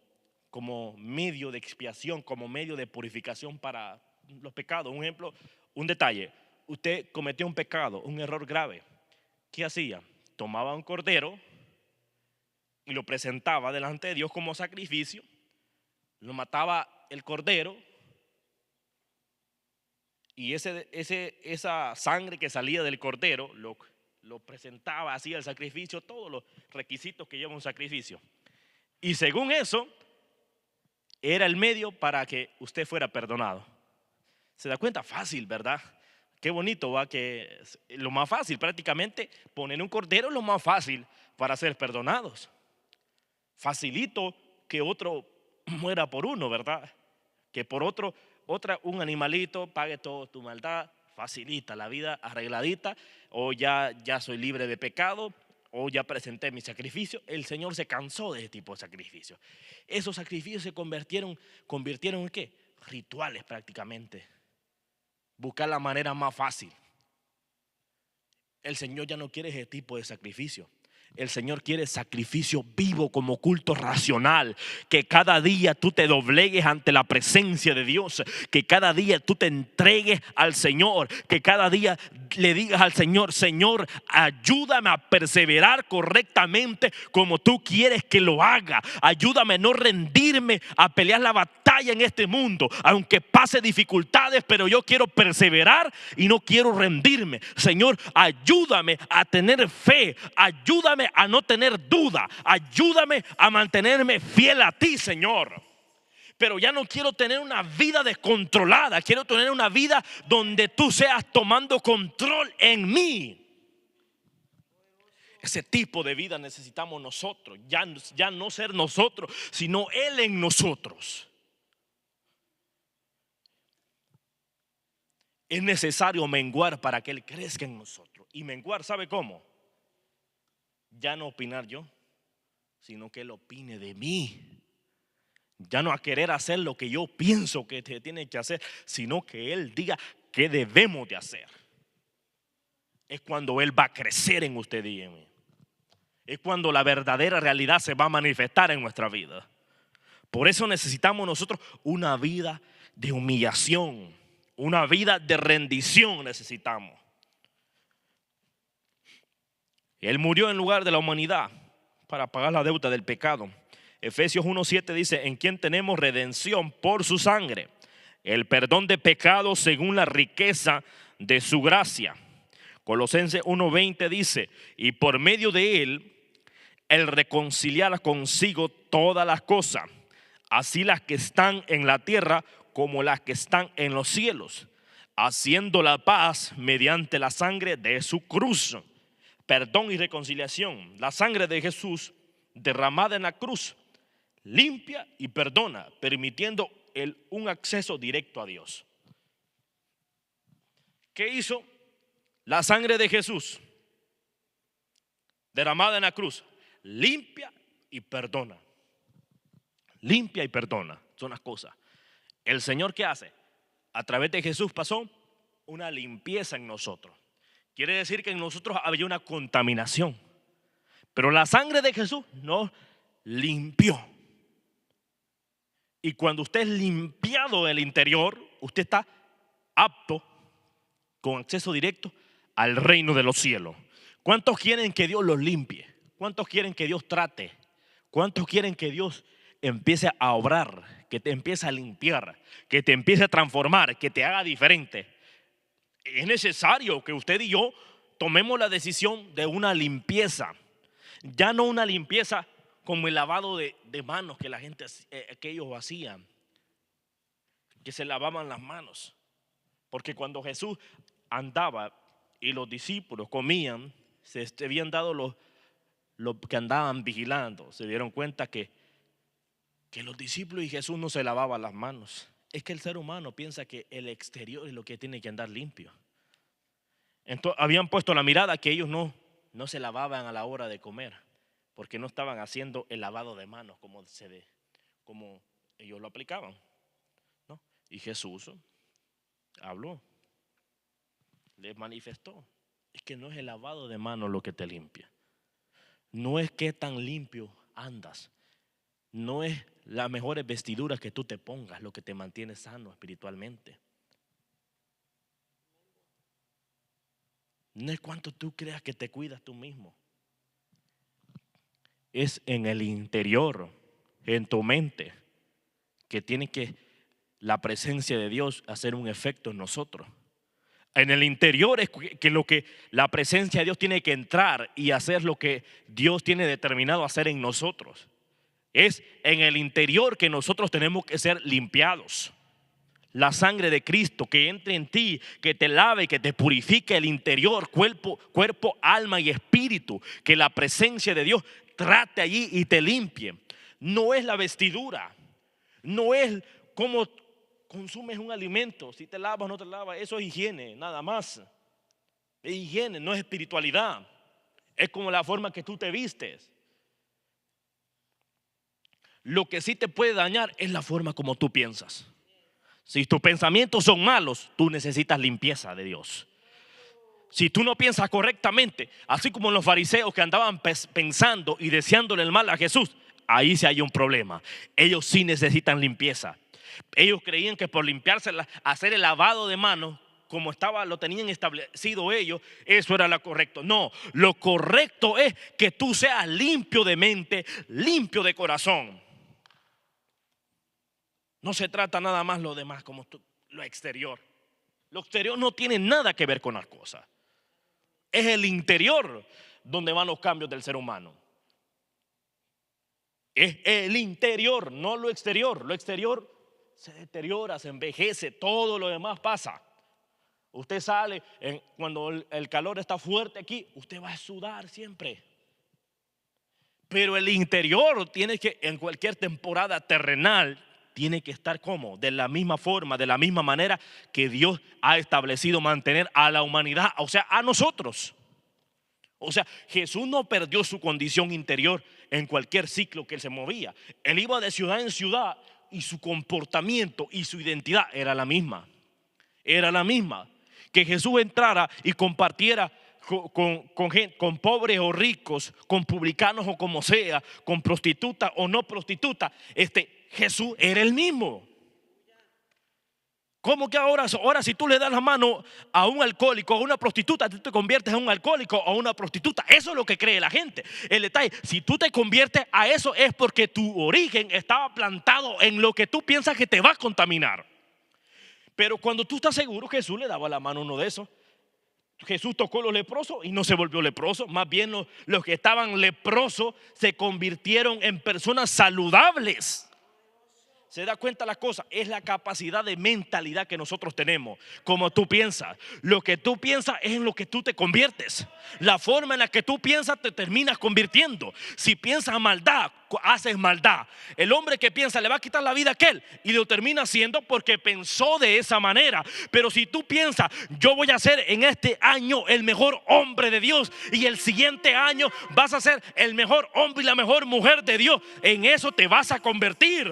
medio de expiación, como medio de purificación para los pecados. Un ejemplo, un detalle. Usted cometió un pecado, un error grave. ¿Qué hacía? Tomaba un cordero y lo presentaba delante de Dios como sacrificio. Lo mataba el cordero y esa sangre que salía del cordero lo presentaba así al sacrificio, todos los requisitos que lleva un sacrificio. Y según eso, era el medio para que usted fuera perdonado. ¿Se da cuenta? Fácil, ¿verdad? Qué bonito, va, que lo más fácil, prácticamente poner un cordero es lo más fácil para ser perdonados. Facilito que otro muera por uno, ¿verdad? Que por un animalito pague toda tu maldad. Facilita la vida arregladita. O ya soy libre de pecado, o ya presenté mi sacrificio. El Señor se cansó de ese tipo de sacrificios. Esos sacrificios se convirtieron en ¿qué? Rituales prácticamente. Buscar la manera más fácil. El Señor ya no quiere ese tipo de sacrificio. El Señor quiere sacrificio vivo como culto racional. Que cada día tú te doblegues ante la presencia de Dios. Que cada día tú te entregues al Señor. Que cada día le digas al Señor: Señor, ayúdame a perseverar correctamente como tú quieres que lo haga. Ayúdame a no rendirme, a pelear la batalla en este mundo. Aunque pase dificultades, pero yo quiero perseverar y no quiero rendirme. Señor, ayúdame a tener fe. Ayúdame a no tener duda. Ayúdame a mantenerme fiel a ti, Señor. Pero ya no quiero tener una vida descontrolada. Quiero tener una vida donde tú seas tomando control en mí. Ese tipo de vida necesitamos nosotros. Ya no ser nosotros, sino Él en nosotros. Es necesario menguar para que Él crezca en nosotros. Y menguar, ¿sabe cómo? Ya no opinar yo, sino que Él opine de mí. Ya no a querer hacer lo que yo pienso que te tiene que hacer, sino que Él diga qué debemos de hacer. Es cuando Él va a crecer en usted y en mí. Es cuando la verdadera realidad se va a manifestar en nuestra vida. Por eso necesitamos nosotros una vida de humillación, una vida de rendición necesitamos. Él murió en lugar de la humanidad para pagar la deuda del pecado. Efesios 1:7 dice: en quien tenemos redención por su sangre, el perdón de pecados según la riqueza de su gracia. Colosenses 1:20 dice: y por medio de él, el reconciliar consigo todas las cosas, así las que están en la tierra como las que están en los cielos, haciendo la paz mediante la sangre de su cruz. Perdón y reconciliación. La sangre de Jesús derramada en la cruz limpia y perdona, permitiendo un acceso directo a Dios. ¿Qué hizo la sangre de Jesús derramada en la cruz? Limpia y perdona. Limpia y perdona. Son las cosas. El Señor, ¿qué hace? A través de Jesús pasó una limpieza en nosotros. Quiere decir que en nosotros había una contaminación, pero la sangre de Jesús nos limpió. Y cuando usted es limpiado del interior, usted está apto, con acceso directo al reino de los cielos. ¿Cuántos quieren que Dios los limpie? ¿Cuántos quieren que Dios trate? ¿Cuántos quieren que Dios empiece a obrar, que te empiece a limpiar, que te empiece a transformar, que te haga diferente, es necesario que usted y yo tomemos la decisión de una limpieza. Ya no una limpieza como el lavado de manos que la gente, que ellos hacían, que se lavaban las manos. Porque cuando Jesús andaba y los discípulos comían, se habían dado los que andaban vigilando, se dieron cuenta que los discípulos y Jesús no se lavaban las manos. Es que el ser humano piensa que el exterior es lo que tiene que andar limpio. Entonces habían puesto la mirada que ellos no se lavaban a la hora de comer, porque no estaban haciendo el lavado de manos como ellos lo aplicaban, ¿no? Y Jesús habló, les manifestó. Es que no es el lavado de manos lo que te limpia. No es qué tan limpio andas. No es las mejores vestiduras que tú te pongas lo que te mantiene sano espiritualmente. No es cuánto tú creas que te cuidas tú mismo. Es en el interior, en tu mente, que tiene que la presencia de Dios hacer un efecto en nosotros. En el interior es que lo que la presencia de Dios tiene que entrar y hacer lo que Dios tiene determinado hacer en nosotros. Es en el interior que nosotros tenemos que ser limpiados. La sangre de Cristo que entre en ti, que te lave, que te purifique el interior, cuerpo, alma y espíritu. Que la presencia de Dios trate allí y te limpie. No es la vestidura, no es cómo consumes un alimento, si te lavas o no te lavas, eso es higiene, nada más. Es higiene, no es espiritualidad. Es como la forma que tú te vistes. Lo que sí te puede dañar es la forma como tú piensas. Si tus pensamientos son malos, tú necesitas limpieza de Dios. Si tú no piensas correctamente, así como los fariseos que andaban pensando y deseándole el mal a Jesús, ahí sí hay un problema. Ellos sí necesitan limpieza. Ellos creían que por limpiarse, hacer el lavado de manos, como lo tenían establecido ellos, eso era lo correcto. No, lo correcto es que tú seas limpio de mente, limpio de corazón. No se trata nada más lo demás como lo exterior. Lo exterior no tiene nada que ver con las cosas. Es el interior donde van los cambios del ser humano. Es el interior, no lo exterior. Lo exterior se deteriora, se envejece, todo lo demás pasa. Usted sale, cuando el calor está fuerte aquí, usted va a sudar siempre. Pero el interior tiene que, en cualquier temporada terrenal, tiene que estar como de la misma forma, de la misma manera que Dios ha establecido mantener a la humanidad, o sea, a nosotros. O sea, Jesús no perdió su condición interior en cualquier ciclo que él se movía. Él iba de ciudad en ciudad y su comportamiento y su identidad era la misma. Era la misma. Que Jesús entrara y compartiera con pobres o ricos, con publicanos o como sea, con prostituta o no prostituta, Jesús era el mismo. ¿Cómo que ahora si tú le das la mano a un alcohólico o a una prostituta, tú te conviertes en un alcohólico o a una prostituta? Eso es lo que cree la gente. El detalle, si tú te conviertes a eso, es porque tu origen estaba plantado en lo que tú piensas que te va a contaminar. Pero cuando tú estás seguro, Jesús le daba la mano a uno de esos. Jesús tocó a los leprosos y no se volvió leproso. Más bien los que estaban leprosos se convirtieron en personas saludables. ¿Se da cuenta la cosa? Es la capacidad de mentalidad que nosotros tenemos. Como tú piensas. Lo que tú piensas es en lo que tú te conviertes. La forma en la que tú piensas te terminas convirtiendo. Si piensas maldad, haces maldad. El hombre que piensa le va a quitar la vida a aquel y lo termina haciendo porque pensó de esa manera. Pero si tú piensas, yo voy a ser en este año el mejor hombre de Dios y el siguiente año vas a ser el mejor hombre y la mejor mujer de Dios, en eso te vas a convertir.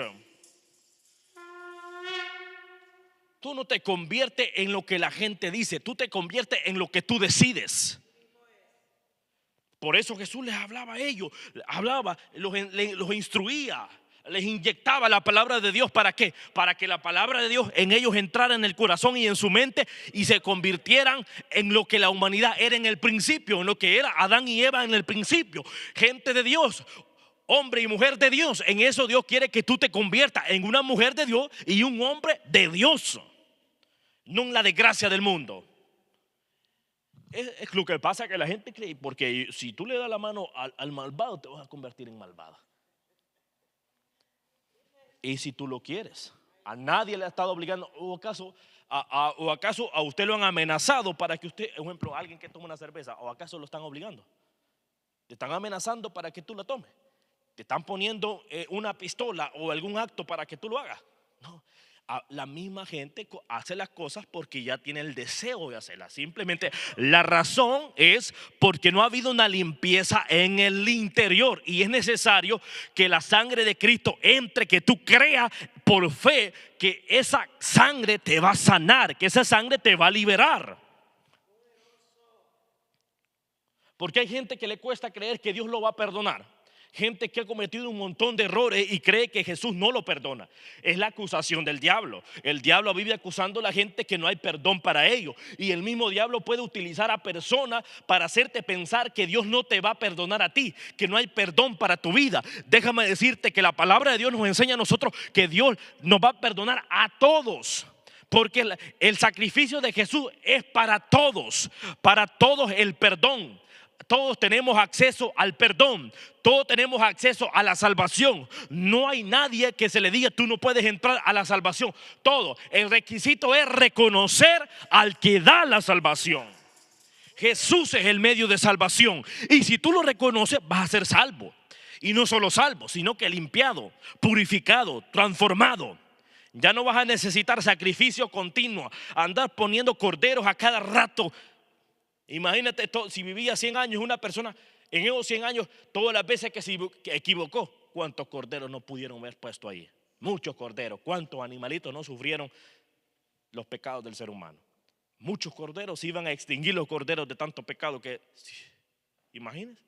Tú no te conviertes en lo que la gente dice, tú te conviertes en lo que tú decides. Por eso Jesús les hablaba a ellos, los instruía, les inyectaba la palabra de Dios. ¿Para qué? Para que la palabra de Dios en ellos entrara en el corazón y en su mente y se convirtieran en lo que la humanidad era en el principio, en lo que era Adán y Eva en el principio. Gente de Dios, hombre y mujer de Dios. En eso Dios quiere que tú te conviertas en una mujer de Dios y un hombre de Dios, no en la desgracia del mundo. Es lo que pasa, que la gente cree, porque si tú le das la mano al malvado, te vas a convertir en malvada. Y si tú lo quieres, a nadie le ha estado obligando. ¿O acaso a usted lo han amenazado para que usted, por ejemplo, alguien que toma una cerveza, o acaso lo están obligando? Te están amenazando para que tú la tomes. Te están poniendo una pistola o algún acto para que tú lo hagas. No. La misma gente hace las cosas porque ya tiene el deseo de hacerlas. Simplemente la razón es porque no ha habido una limpieza en el interior, y es necesario que la sangre de Cristo entre, que tú creas por fe que esa sangre te va a sanar, que esa sangre te va a liberar. Porque hay gente que le cuesta creer que Dios lo va a perdonar. Gente que ha cometido un montón de errores y cree que Jesús no lo perdona. Es la acusación del diablo. El diablo vive acusando a la gente que no hay perdón para ellos. Y el mismo diablo puede utilizar a personas para hacerte pensar que Dios no te va a perdonar a ti, que no hay perdón para tu vida. Déjame decirte que la palabra de Dios nos enseña a nosotros que Dios nos va a perdonar a todos. Porque el sacrificio de Jesús es para todos el perdón. Todos tenemos acceso al perdón. Todos tenemos acceso a la salvación. No hay nadie que se le diga tú no puedes entrar a la salvación. Todo. El requisito es reconocer al que da la salvación. Jesús es el medio de salvación. Y si tú lo reconoces, vas a ser salvo. Y no solo salvo, sino que limpiado, purificado, transformado. Ya no vas a necesitar sacrificio continuo, andar poniendo corderos a cada rato. Imagínate si vivía 100 años una persona, en esos 100 años, todas las veces que se equivocó, ¿cuántos corderos no pudieron haber puesto ahí? Muchos corderos. ¿Cuántos animalitos no sufrieron los pecados del ser humano? Muchos corderos. Se iban a extinguir los corderos de tanto pecado que, imagínense,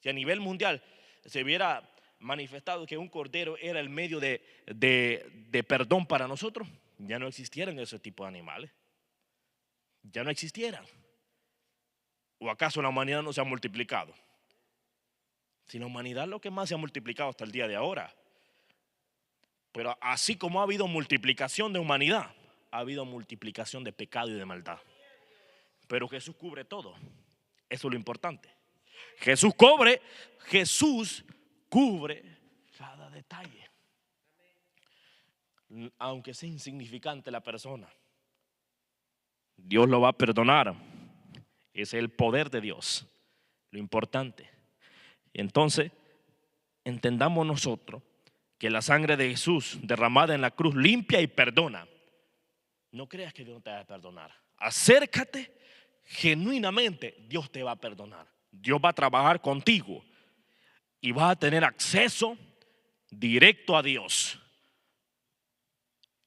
si a nivel mundial se hubiera manifestado que un cordero era el medio de perdón para nosotros, ya no existieran ese tipo de animales. Ya no existieran. ¿O acaso la humanidad no se ha multiplicado? Si la humanidad es lo que más se ha multiplicado hasta el día de ahora. Pero así como ha habido multiplicación de humanidad, ha habido multiplicación de pecado y de maldad. Pero Jesús cubre todo. Eso es lo importante. Jesús cubre cada detalle. Aunque sea insignificante la persona, Dios lo va a perdonar. Ese es el poder de Dios, lo importante. Entonces, entendamos nosotros que la sangre de Jesús derramada en la cruz limpia y perdona. No creas que Dios no te va a perdonar. Acércate genuinamente, Dios te va a perdonar. Dios va a trabajar contigo y vas a tener acceso directo a Dios.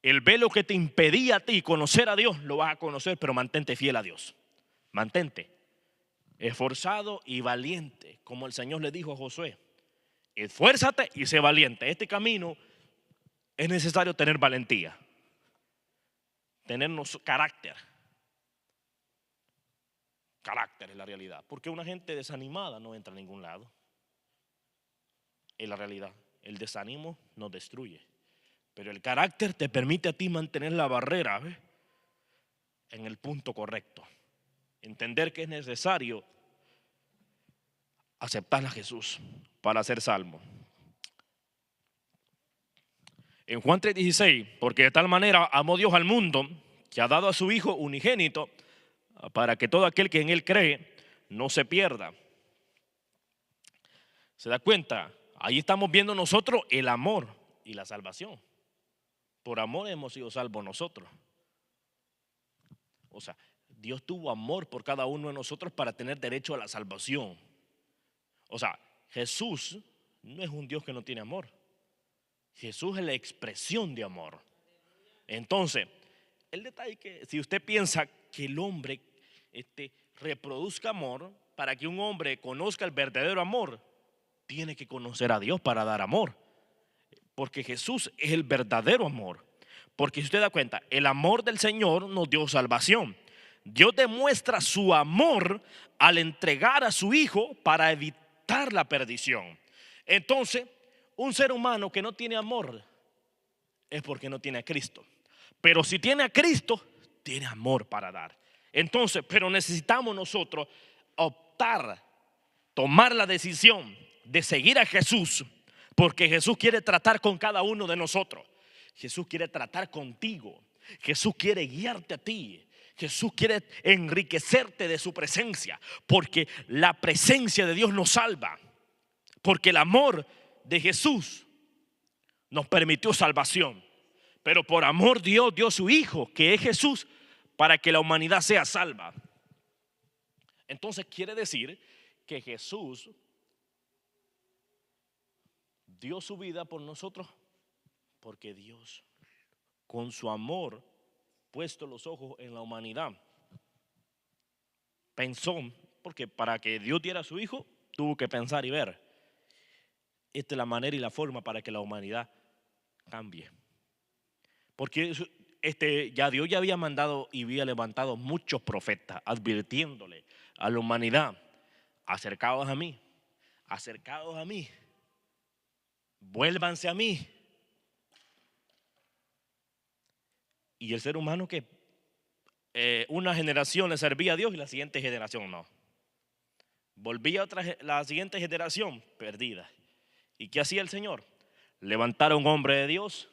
El velo que te impedía a ti conocer a Dios, lo vas a conocer, pero mantente fiel a Dios. Mantente esforzado y valiente, como el Señor le dijo a Josué. Esfuérzate y sé valiente. Este camino es necesario tener valentía, tenernos carácter. Carácter es la realidad, porque una gente desanimada no entra a ningún lado. Es la realidad. El desánimo nos destruye, pero el carácter te permite a ti mantener la barrera, ¿ves?, en el punto correcto. Entender que es necesario aceptar a Jesús para ser salvo. En Juan 3:16, porque de tal manera amó Dios al mundo que ha dado a su Hijo unigénito para que todo aquel que en él cree no se pierda. ¿Se da cuenta? Ahí estamos viendo nosotros el amor y la salvación. Por amor hemos sido salvos nosotros. O sea, Dios tuvo amor por cada uno de nosotros para tener derecho a la salvación. O sea, Jesús no es un Dios que no tiene amor. Jesús es la expresión de amor. Entonces, el detalle es que si usted piensa que el hombre reproduzca amor, para que un hombre conozca el verdadero amor, tiene que conocer a Dios para dar amor. Porque Jesús es el verdadero amor. Porque si usted da cuenta, el amor del Señor nos dio salvación. Dios demuestra su amor al entregar a su Hijo para evitar la perdición. Entonces, un ser humano que no tiene amor es porque no tiene a Cristo. Pero si tiene a Cristo, tiene amor para dar. Entonces, pero necesitamos nosotros optar, tomar la decisión de seguir a Jesús, porque Jesús quiere tratar con cada uno de nosotros. Jesús quiere tratar contigo. Jesús quiere guiarte a ti. Jesús quiere enriquecerte de su presencia, porque la presencia de Dios nos salva, porque el amor de Jesús nos permitió salvación. Pero por amor Dios dio a su Hijo, que es Jesús, para que la humanidad sea salva. Entonces quiere decir que Jesús dio su vida por nosotros, porque Dios, con su amor, puesto los ojos en la humanidad, pensó, porque para que Dios diera a su Hijo, tuvo que pensar y ver. Esta es la manera y la forma para que la humanidad cambie. Porque ya Dios ya había mandado y había levantado muchos profetas advirtiéndole a la humanidad: acercaos a mí, vuélvanse a mí. Y el ser humano que una generación le servía a Dios y la siguiente generación no. Volvía la siguiente generación perdida. ¿Y qué hacía el Señor? Levantar a un hombre de Dios,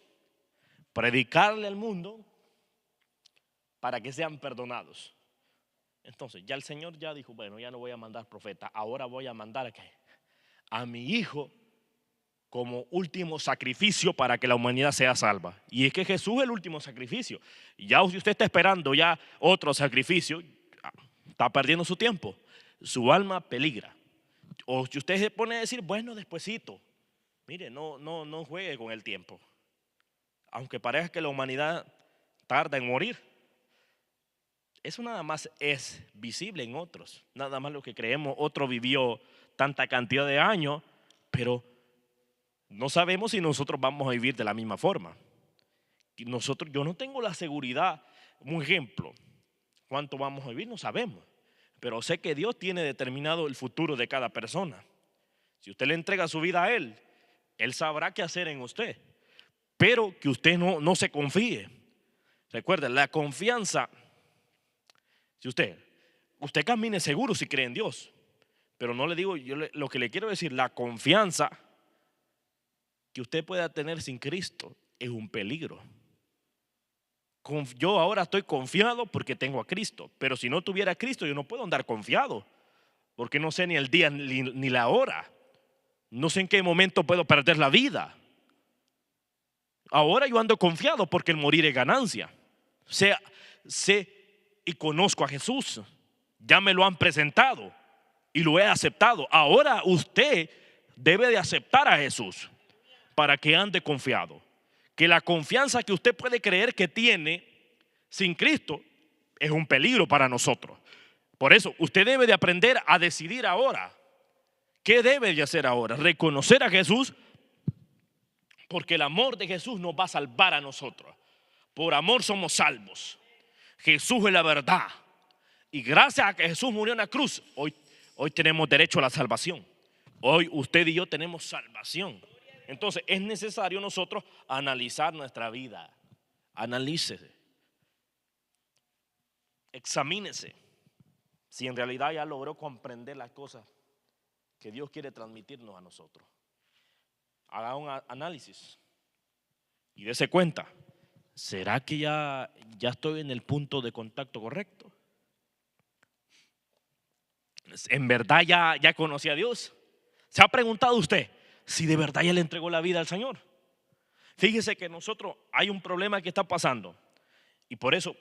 predicarle al mundo para que sean perdonados. Entonces ya el Señor ya dijo: bueno, ya no voy a mandar profeta, ahora voy a mandar a mi Hijo como último sacrificio para que la humanidad sea salva. Y es que Jesús es el último sacrificio. Y ya si usted está esperando ya otro sacrificio, está perdiendo su tiempo. Su alma peligra. O si usted se pone a decir: bueno, despuesito. Mire, no juegue con el tiempo. Aunque parezca que la humanidad tarda en morir, eso nada más es visible en otros. Nada más lo que creemos. Otro vivió tanta cantidad de años, pero no sabemos si nosotros vamos a vivir de la misma forma. Yo no tengo la seguridad. Un ejemplo, cuánto vamos a vivir no sabemos, pero sé que Dios tiene determinado el futuro de cada persona. Si usted le entrega su vida a Él, Él sabrá qué hacer en usted. Pero que usted no se confíe. Recuerde, la confianza, si usted camine seguro si cree en Dios. Pero no le digo, lo que le quiero decir, la confianza que usted pueda tener sin Cristo es un peligro. Yo ahora estoy confiado porque tengo a Cristo, pero si no tuviera a Cristo yo no puedo andar confiado, porque no sé ni el día ni la hora. No sé en qué momento puedo perder la vida. Ahora yo ando confiado porque el morir es ganancia. Sé y conozco a Jesús. Ya me lo han presentado y lo he aceptado. Ahora usted debe de aceptar a Jesús para que ande confiado. Que la confianza que usted puede creer que tiene sin Cristo es un peligro para nosotros. Por eso usted debe de aprender a decidir ahora. ¿Qué debe de hacer ahora? Reconocer a Jesús, porque el amor de Jesús nos va a salvar a nosotros. Por amor somos salvos. Jesús es la verdad. Y gracias a que Jesús murió en la cruz, hoy tenemos derecho a la salvación. Hoy usted y yo tenemos salvación. Entonces es necesario nosotros analizar nuestra vida. Analícese. Examínese si en realidad ya logró comprender las cosas que Dios quiere transmitirnos a nosotros. Haga un análisis y dése cuenta: ¿será que ya estoy en el punto de contacto correcto? ¿En verdad ya conocí a Dios? ¿Se ha preguntado usted si de verdad ya le entregó la vida al Señor? Fíjese que nosotros hay un problema que está pasando, y por eso,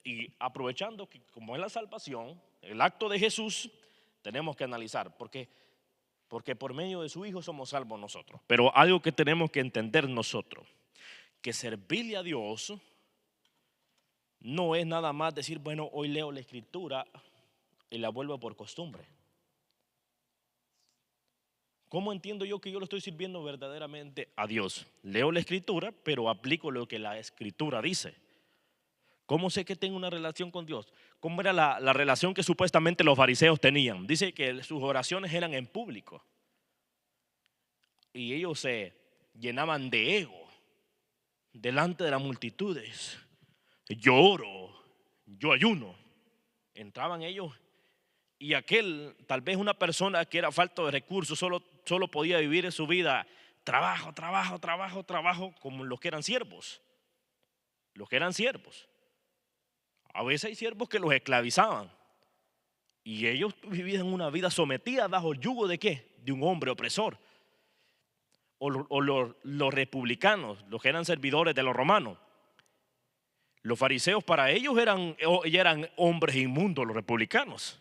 y aprovechando que como es la salvación, el acto de Jesús, tenemos que analizar porque por medio de su Hijo somos salvos nosotros. Pero algo que tenemos que entender nosotros, que servirle a Dios no es nada más decir: bueno, hoy leo la Escritura y la vuelvo por costumbre. ¿Cómo entiendo yo que yo lo estoy sirviendo verdaderamente a Dios? Leo la Escritura, pero aplico lo que la Escritura dice. ¿Cómo sé que tengo una relación con Dios? ¿Cómo era la relación que supuestamente los fariseos tenían? Dice que sus oraciones eran en público. Y ellos se llenaban de ego delante de las multitudes. Yo oro, yo ayuno. Entraban ellos y aquel, tal vez una persona que era falta de recursos, solo podía vivir en su vida trabajo, trabajo, trabajo, trabajo, como los que eran siervos. Los que eran siervos. A veces hay siervos que los esclavizaban y ellos vivían una vida sometida bajo el yugo ¿de qué? De un hombre opresor. O los republicanos, los que eran servidores de los romanos. Los fariseos para ellos eran hombres inmundos, los republicanos,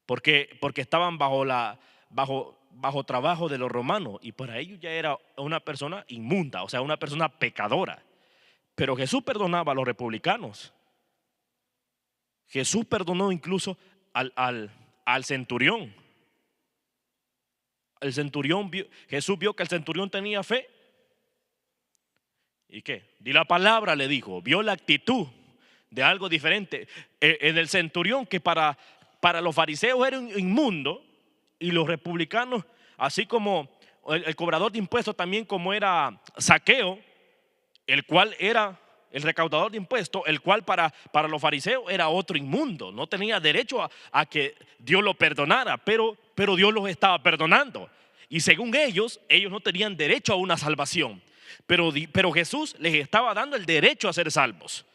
porque estaban bajo trabajo de los romanos, y para ellos ya era una persona inmunda, o sea, una persona pecadora. Pero Jesús perdonaba a los republicanos. Jesús perdonó incluso al centurión. El centurión Jesús vio que el centurión tenía fe. ¿Y qué? Di la palabra, le dijo. Vio la actitud de algo diferente. En el centurión, que para los fariseos era un inmundo, y los republicanos, así como el cobrador de impuestos, también como era Zaqueo, el cual era el recaudador de impuestos, el cual para los fariseos era otro inmundo. No tenía derecho a que Dios lo perdonara, pero Dios los estaba perdonando. Y según ellos no tenían derecho a una salvación. Pero Jesús les estaba dando el derecho a ser salvos.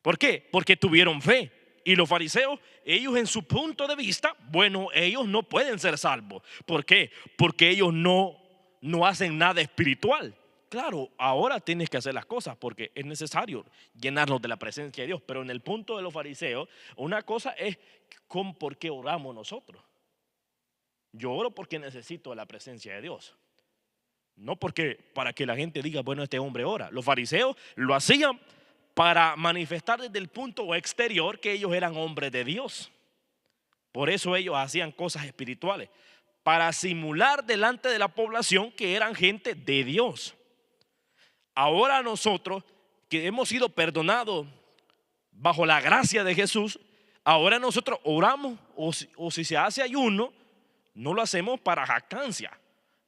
¿Por qué? Porque tuvieron fe. Y los fariseos, ellos en su punto de vista, bueno, ellos no pueden ser salvos. ¿Por qué? Porque ellos no hacen nada espiritual. Claro, ahora tienes que hacer las cosas porque es necesario llenarnos de la presencia de Dios. Pero en el punto de los fariseos, una cosa es por qué oramos nosotros. Yo oro porque necesito de la presencia de Dios. No porque para que la gente diga, bueno, este hombre ora. Los fariseos lo hacían para manifestar desde el punto exterior que ellos eran hombres de Dios. Por eso ellos hacían cosas espirituales, para simular delante de la población que eran gente de Dios. Ahora nosotros, que hemos sido perdonados bajo la gracia de Jesús, ahora nosotros oramos, o si se hace ayuno, no lo hacemos para jactancia,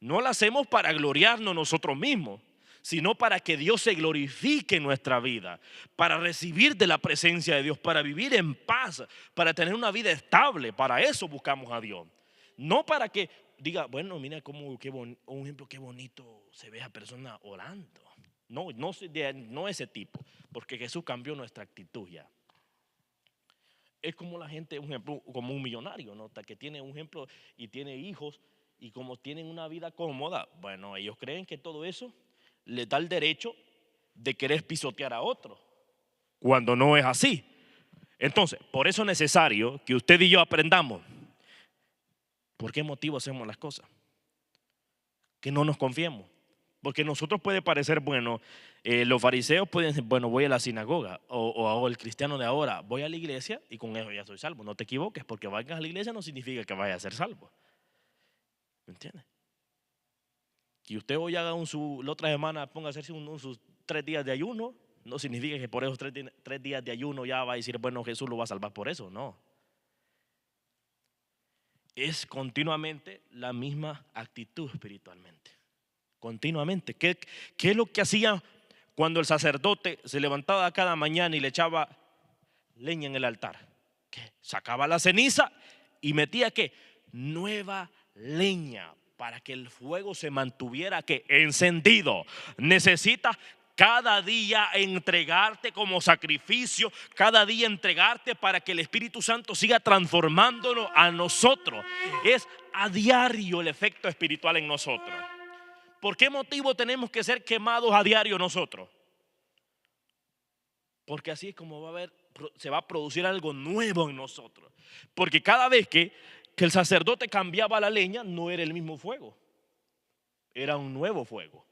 no lo hacemos para gloriarnos nosotros mismos, sino para que Dios se glorifique en nuestra vida, para recibir de la presencia de Dios, para vivir en paz, para tener una vida estable. Para eso buscamos a Dios. No para que diga, bueno, mira un ejemplo, qué bonito se ve a persona orando. No ese tipo, porque Jesús cambió nuestra actitud ya. Es como la gente, un ejemplo, como un millonario, ¿no? Que tiene un ejemplo y tiene hijos, y como tienen una vida cómoda, bueno, ellos creen que todo eso les da el derecho de querer pisotear a otro, cuando no es así. Entonces, por eso es necesario que usted y yo aprendamos por qué motivo hacemos las cosas, que no nos confiemos. Porque nosotros puede parecer, bueno, los fariseos pueden decir, bueno, voy a la sinagoga, o el cristiano de ahora, voy a la iglesia y con eso ya soy salvo. No te equivoques, porque vayas a la iglesia no significa que vayas a ser salvo. ¿Me entiendes? Que usted hoy haga la otra semana ponga a hacerse sus 3 días de ayuno, no significa que por esos 3 días de ayuno ya va a decir, bueno, Jesús lo va a salvar por eso. No. Es continuamente la misma actitud espiritualmente. Continuamente. ¿Qué es lo que hacía cuando el sacerdote se levantaba cada mañana y le echaba leña en el altar? ¿Qué? Sacaba la ceniza y metía ¿qué? Nueva leña, para que el fuego se mantuviera ¿qué? Encendido. Necesitas cada día entregarte como sacrificio, cada día entregarte para que el Espíritu Santo siga transformándonos a nosotros. Es a diario el efecto espiritual en nosotros. ¿Por qué motivo tenemos que ser quemados a diario nosotros? Porque así es como se va a producir algo nuevo en nosotros. Porque cada vez que el sacerdote cambiaba la leña, no era el mismo fuego, era un nuevo fuego.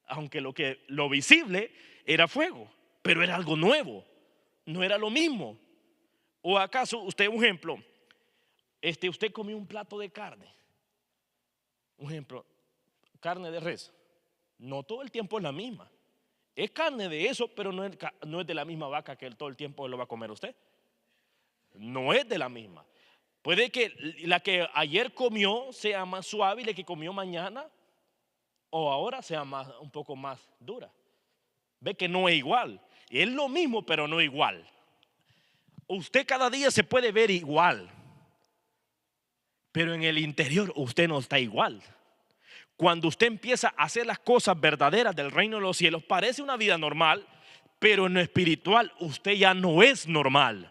Aunque lo visible era fuego, pero era algo nuevo, no era lo mismo. ¿O acaso usted, un ejemplo, usted comió un plato de carne, un ejemplo, carne de res? No todo el tiempo es la misma. Es carne de eso, pero no es de la misma vaca que todo el tiempo lo va a comer usted. No es de la misma. Puede que la que ayer comió sea más suave y la que comió mañana o ahora sea un poco más dura. Ve que no es igual. Es lo mismo, pero no igual. Usted cada día se puede ver igual, pero en el interior usted no está igual. Cuando usted empieza a hacer las cosas verdaderas del reino de los cielos, parece una vida normal, pero en lo espiritual usted ya no es normal.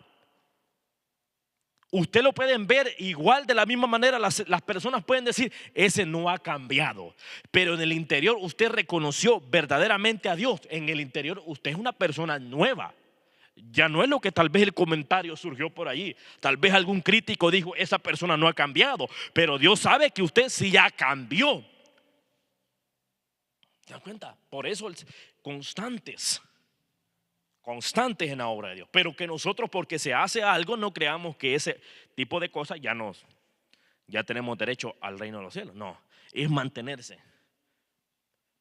Usted lo pueden ver igual de la misma manera. Las personas pueden decir, ese no ha cambiado. Pero en el interior usted reconoció verdaderamente a Dios. En el interior usted es una persona nueva. Ya no es lo que tal vez el comentario surgió por allí. Tal vez algún crítico dijo, esa persona no ha cambiado. Pero Dios sabe que usted sí ya cambió. ¿Se dan cuenta? Por eso constantes en la obra de Dios. Pero que nosotros, porque se hace algo, no creamos que ese tipo de cosas ya tenemos derecho al reino de los cielos. No, es mantenerse.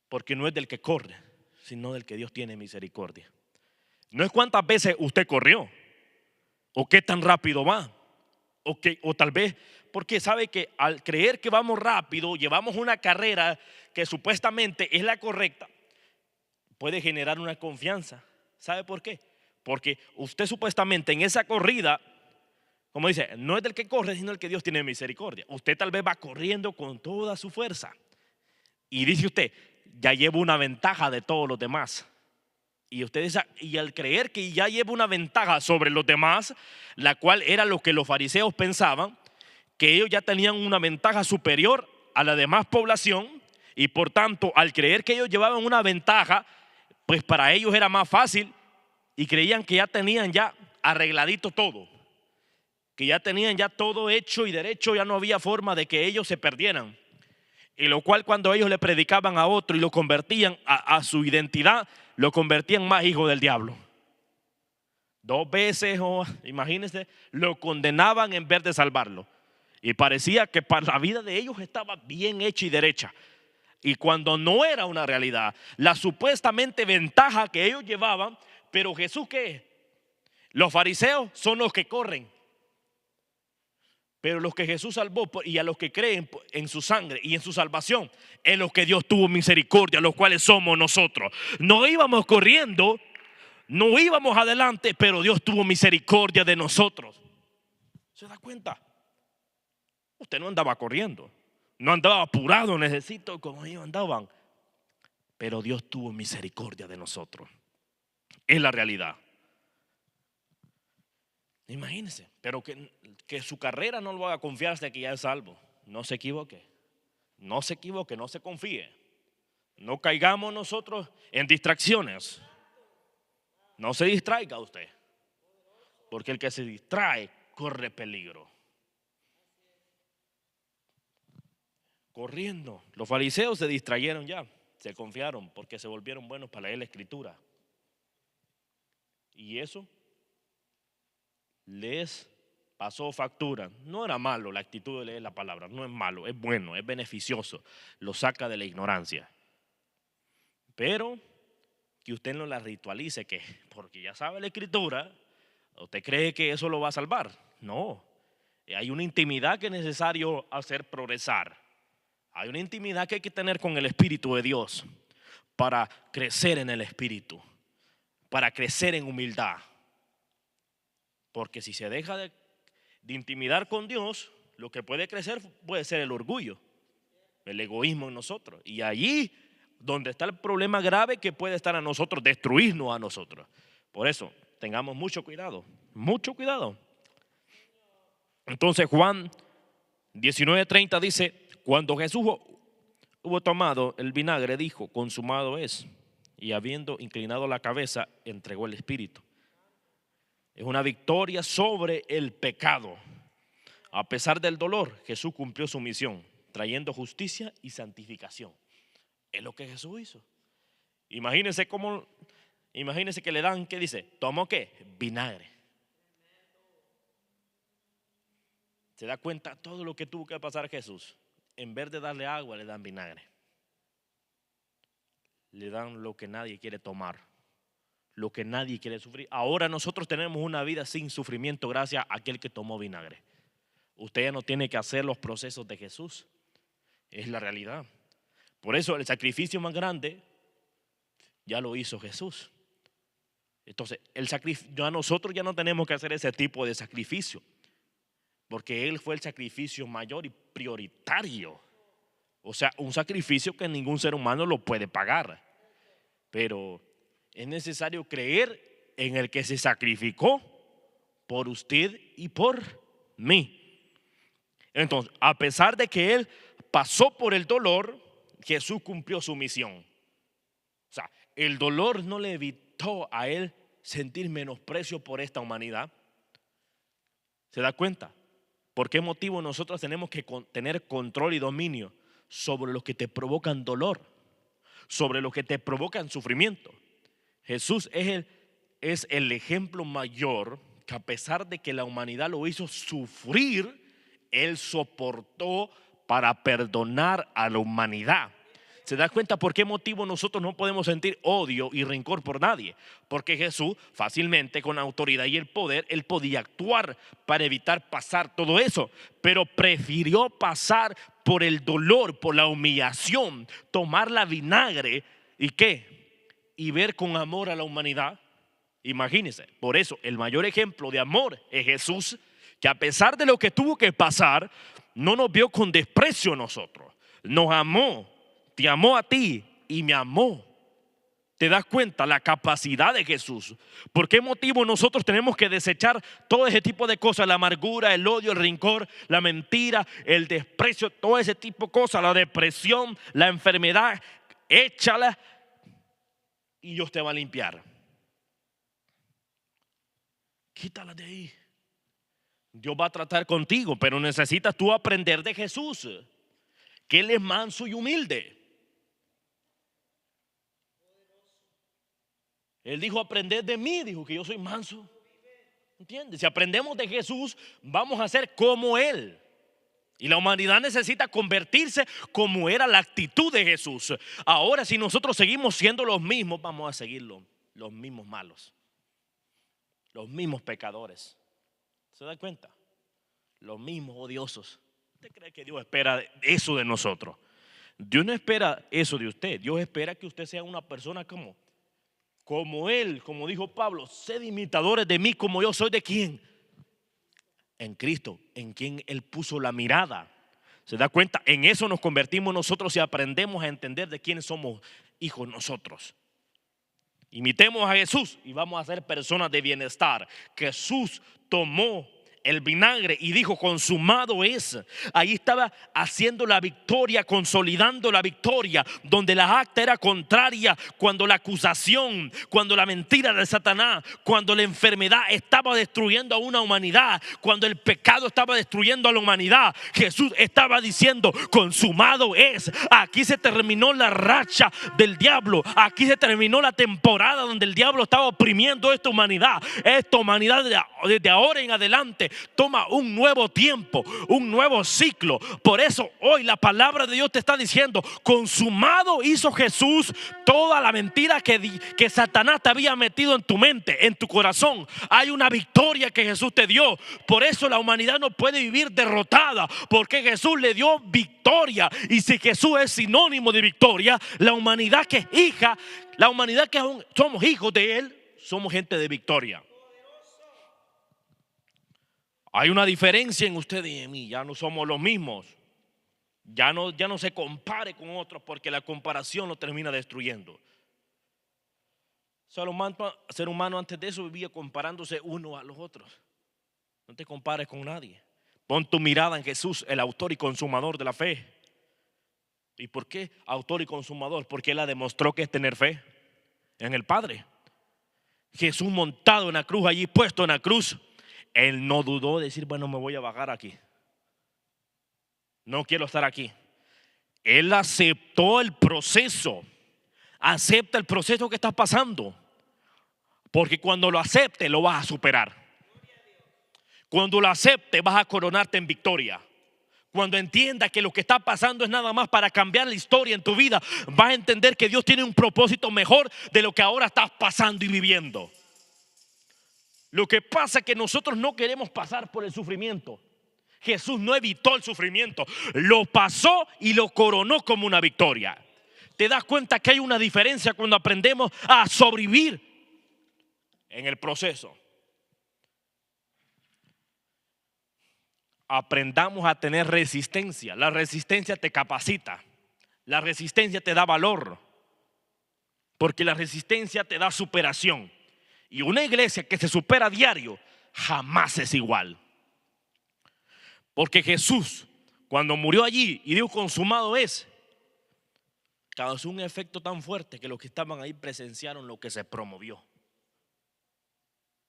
Porque no es del que corre, sino del que Dios tiene misericordia. No es cuántas veces usted corrió, o qué tan rápido va, o tal vez, porque sabe que al creer que vamos rápido, llevamos una carrera que supuestamente es la correcta, puede generar una confianza. ¿Sabe por qué? Porque usted supuestamente en esa corrida, como dice, no es del que corre, sino el que Dios tiene misericordia. Usted tal vez va corriendo con toda su fuerza y dice usted, ya llevo una ventaja de todos los demás. Y usted dice, y al creer que ya lleva una ventaja sobre los demás, la cual era lo que los fariseos pensaban, que ellos ya tenían una ventaja superior a la demás población, y por tanto al creer que ellos llevaban una ventaja, pues para ellos era más fácil, y creían que ya tenían ya arregladito todo, que ya tenían ya todo hecho y derecho, ya no había forma de que ellos se perdieran. Y lo cual cuando ellos le predicaban a otro y lo convertían a su identidad, lo convertían más hijo del diablo. 2 veces, imagínense, lo condenaban en vez de salvarlo. Y parecía que para la vida de ellos estaba bien hecha y derecha. Y cuando no era una realidad, la supuestamente ventaja que ellos llevaban, pero Jesús, ¿qué es? Los fariseos son los que corren. Pero los que Jesús salvó y a los que creen en su sangre y en su salvación, en los que Dios tuvo misericordia, los cuales somos nosotros. No íbamos corriendo, no íbamos adelante, pero Dios tuvo misericordia de nosotros. ¿Se da cuenta? Usted no andaba corriendo, no andaba apurado, necesito como ellos andaban. Pero Dios tuvo misericordia de nosotros. Es la realidad. Imagínense, pero que su carrera no lo haga confiarse que ya es salvo. No se equivoque, no se equivoque, no se confíe. No caigamos nosotros en distracciones. No se distraiga usted, porque el que se distrae corre peligro. Corriendo, los fariseos se distrayeron ya, se confiaron porque se volvieron buenos para leer la escritura. Y eso les pasó factura. No era malo la actitud de leer la palabra, no es malo, es bueno, es beneficioso, lo saca de la ignorancia. Pero que usted no la ritualice, que porque ya sabe la escritura, usted cree que eso lo va a salvar. No, hay una intimidad que es necesario hacer progresar. Hay una intimidad que hay que tener con el Espíritu de Dios para crecer en el Espíritu, para crecer en humildad. Porque si se deja de intimidar con Dios, lo que puede crecer puede ser el orgullo, el egoísmo en nosotros. Y allí donde está el problema grave que puede estar a nosotros, destruirnos a nosotros. Por eso, tengamos mucho cuidado, mucho cuidado. Entonces Juan 19:30 dice, cuando Jesús hubo tomado el vinagre, dijo, consumado es. Y habiendo inclinado la cabeza, entregó el espíritu. Es una victoria sobre el pecado. A pesar del dolor, Jesús cumplió su misión, trayendo justicia y santificación. Es lo que Jesús hizo. Imagínense que le dan, ¿qué dice? ¿Tomó qué? Vinagre. ¿Se da cuenta todo lo que tuvo que pasar Jesús? En vez de darle agua, le dan vinagre. Le dan lo que nadie quiere tomar, lo que nadie quiere sufrir. Ahora nosotros tenemos una vida sin sufrimiento gracias a aquel que tomó vinagre. Usted ya no tiene que hacer los procesos de Jesús. Es la realidad. Por eso el sacrificio más grande ya lo hizo Jesús. Entonces, ya nosotros ya no tenemos que hacer ese tipo de sacrificio, porque Él fue el sacrificio mayor y prioritario. O sea, un sacrificio que ningún ser humano lo puede pagar. Pero es necesario creer en el que se sacrificó por usted y por mí. Entonces, a pesar de que Él pasó por el dolor, Jesús cumplió su misión. O sea, el dolor no le evitó a Él sentir menosprecio por esta humanidad. ¿Se da cuenta? ¿Por qué motivo nosotros tenemos que tener control y dominio sobre los que te provocan dolor, sobre los que te provocan sufrimiento? Jesús es el ejemplo mayor que, a pesar de que la humanidad lo hizo sufrir, Él soportó para perdonar a la humanidad. ¿Se da cuenta por qué motivo nosotros no podemos sentir odio y rencor por nadie? Porque Jesús fácilmente, con la autoridad y el poder, Él podía actuar para evitar pasar todo eso, pero prefirió pasar por el dolor, por la humillación, tomar la vinagre y ¿qué? Y ver con amor a la humanidad. Imagínense, por eso el mayor ejemplo de amor es Jesús, que a pesar de lo que tuvo que pasar, no nos vio con desprecio a nosotros, nos amó. Te amó a ti y me amó. ¿Te das cuenta la capacidad de Jesús? ¿Por qué motivo nosotros tenemos que desechar todo ese tipo de cosas? La amargura, el odio, el rencor, la mentira, el desprecio, todo ese tipo de cosas, la depresión, la enfermedad. Échala y Dios te va a limpiar. Quítala de ahí. Dios va a tratar contigo, pero necesitas tú aprender de Jesús, que Él es manso y humilde. Él dijo: aprended de mí, dijo que yo soy manso. ¿Entiendes? Si aprendemos de Jesús, vamos a ser como Él. Y la humanidad necesita convertirse como era la actitud de Jesús. Ahora, si nosotros seguimos siendo los mismos, vamos a seguir los mismos malos, los mismos pecadores. ¿Se da cuenta? Los mismos odiosos. ¿Usted cree que Dios espera eso de nosotros? Dios no espera eso de usted. Dios espera que usted sea una persona como Él, como dijo Pablo: sed imitadores de mí como yo soy de quién. En Cristo, en quien Él puso la mirada. ¿Se da cuenta? En eso nos convertimos nosotros y aprendemos a entender de quién somos hijos nosotros. Imitemos a Jesús y vamos a ser personas de bienestar. Jesús tomó el vinagre y dijo: consumado es. Ahí estaba haciendo la victoria, consolidando la victoria, donde la acta era contraria, cuando la acusación, cuando la mentira de Satanás, cuando la enfermedad estaba destruyendo a una humanidad, cuando el pecado estaba destruyendo a la humanidad. Jesús estaba diciendo: consumado es. Aquí se terminó la racha del diablo. Aquí se terminó la temporada donde el diablo estaba oprimiendo a esta humanidad. Esta humanidad desde ahora en adelante toma un nuevo tiempo, un nuevo ciclo. Por eso hoy la palabra de Dios te está diciendo: consumado hizo Jesús toda la mentira que Satanás te había metido en tu mente, en tu corazón. Hay una victoria que Jesús te dio. Por eso la humanidad no puede vivir derrotada, porque Jesús le dio victoria. Y si Jesús es sinónimo de victoria, la humanidad que es hija, la humanidad que somos hijos de Él, somos gente de victoria. Hay una diferencia en usted y en mí. Ya no somos los mismos. Ya no se compare con otros, porque la comparación lo termina destruyendo. Ser humano antes de eso vivía comparándose uno a los otros. No te compares con nadie. Pon tu mirada en Jesús, el autor y consumador de la fe. ¿Y por qué autor y consumador? Porque Él la demostró que es tener fe en el Padre. Jesús montado en la cruz, allí puesto en la cruz, Él no dudó de decir: bueno, me voy a bajar aquí. No quiero estar aquí. Él aceptó el proceso. Acepta el proceso que estás pasando, porque cuando lo aceptes lo vas a superar. Cuando lo aceptes vas a coronarte en victoria. Cuando entiendas que lo que está pasando es nada más para cambiar la historia en tu vida, vas a entender que Dios tiene un propósito mejor de lo que ahora estás pasando y viviendo. Lo que pasa es que nosotros no queremos pasar por el sufrimiento. Jesús no evitó el sufrimiento, lo pasó y lo coronó como una victoria. te das cuenta que hay una diferencia cuando aprendemos a sobrevivir en el proceso. Aprendamos a tener resistencia. La resistencia te capacita. La resistencia te da valor. Porque la resistencia te da superación. Y una iglesia que se supera a diario jamás es igual. Porque Jesús, cuando murió allí y dijo consumado es, causó un efecto tan fuerte que los que estaban ahí presenciaron lo que se promovió.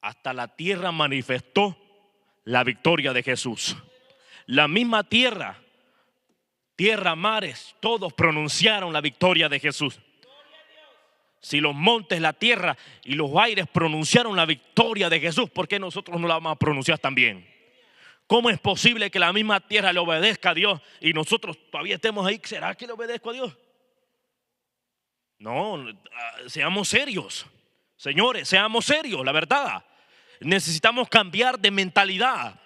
Hasta la tierra manifestó la victoria de Jesús. La misma tierra, mares, todos pronunciaron la victoria de Jesús. Si los montes, la tierra y los aires pronunciaron la victoria de Jesús, ¿por qué nosotros no la vamos a pronunciar también? ¿Cómo es posible que la misma tierra le obedezca a Dios y nosotros todavía estemos ahí? ¿Será que le obedezco a Dios? No, seamos serios. Señores, seamos serios, la verdad. Necesitamos cambiar de mentalidad.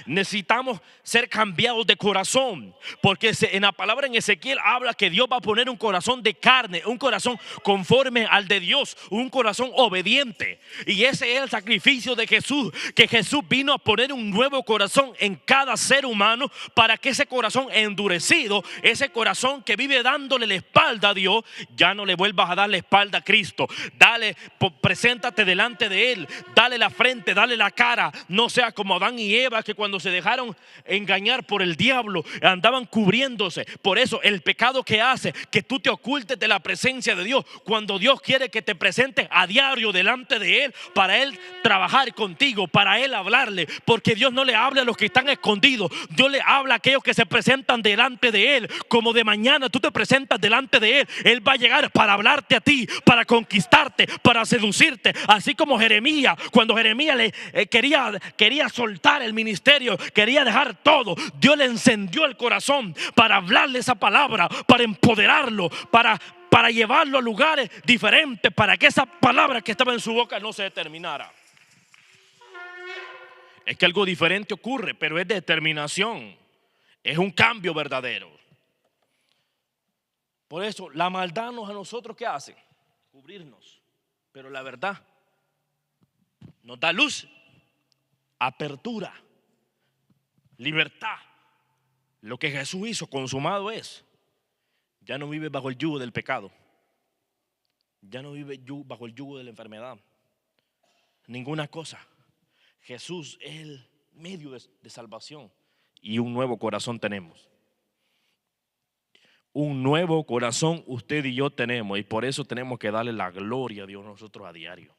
Necesitamos ser cambiados de corazón, porque en la palabra en Ezequiel habla que Dios va a poner un corazón de carne, un corazón conforme al de Dios, un corazón obediente. Y ese es el sacrificio de Jesús, que Jesús vino a poner un nuevo corazón en cada ser humano, para que ese corazón endurecido, ese corazón que vive dándole la espalda a Dios, ya no le vuelvas a dar la espalda a Cristo. Dale, preséntate delante de Él, dale la frente, dale la cara. No sea como Adán y Eva, que cuando se dejaron engañar por el diablo andaban cubriéndose. Por eso el pecado que hace que tú te ocultes de la presencia de Dios, cuando Dios quiere que te presentes a diario delante de Él, para Él trabajar contigo, para Él hablarle, porque Dios no le habla a los que están escondidos. Dios le habla a aquellos que se presentan delante de Él. Como de mañana tú te presentas delante de Él, Él va a llegar para hablarte a ti, para conquistarte, para seducirte. Así como Jeremías, cuando Jeremías quería soltar el ministerio, quería dejar todo, Dios le encendió el corazón para hablarle esa palabra, para empoderarlo, para llevarlo a lugares diferentes, para que esa palabra que estaba en su boca no se determinara. Es que algo diferente ocurre, pero es determinación, es un cambio verdadero. Por eso la maldad a nosotros, ¿qué hace? Cubrirnos. Pero la verdad nos da luz, apertura, libertad. Lo que Jesús hizo, consumado es. Ya no vive bajo el yugo del pecado. Ya no vive bajo el yugo de la enfermedad. Ninguna cosa. Jesús es el medio de salvación. Y un nuevo corazón tenemos. Un nuevo corazón usted y yo tenemos. Y por eso tenemos que darle la gloria a Dios nosotros a diario.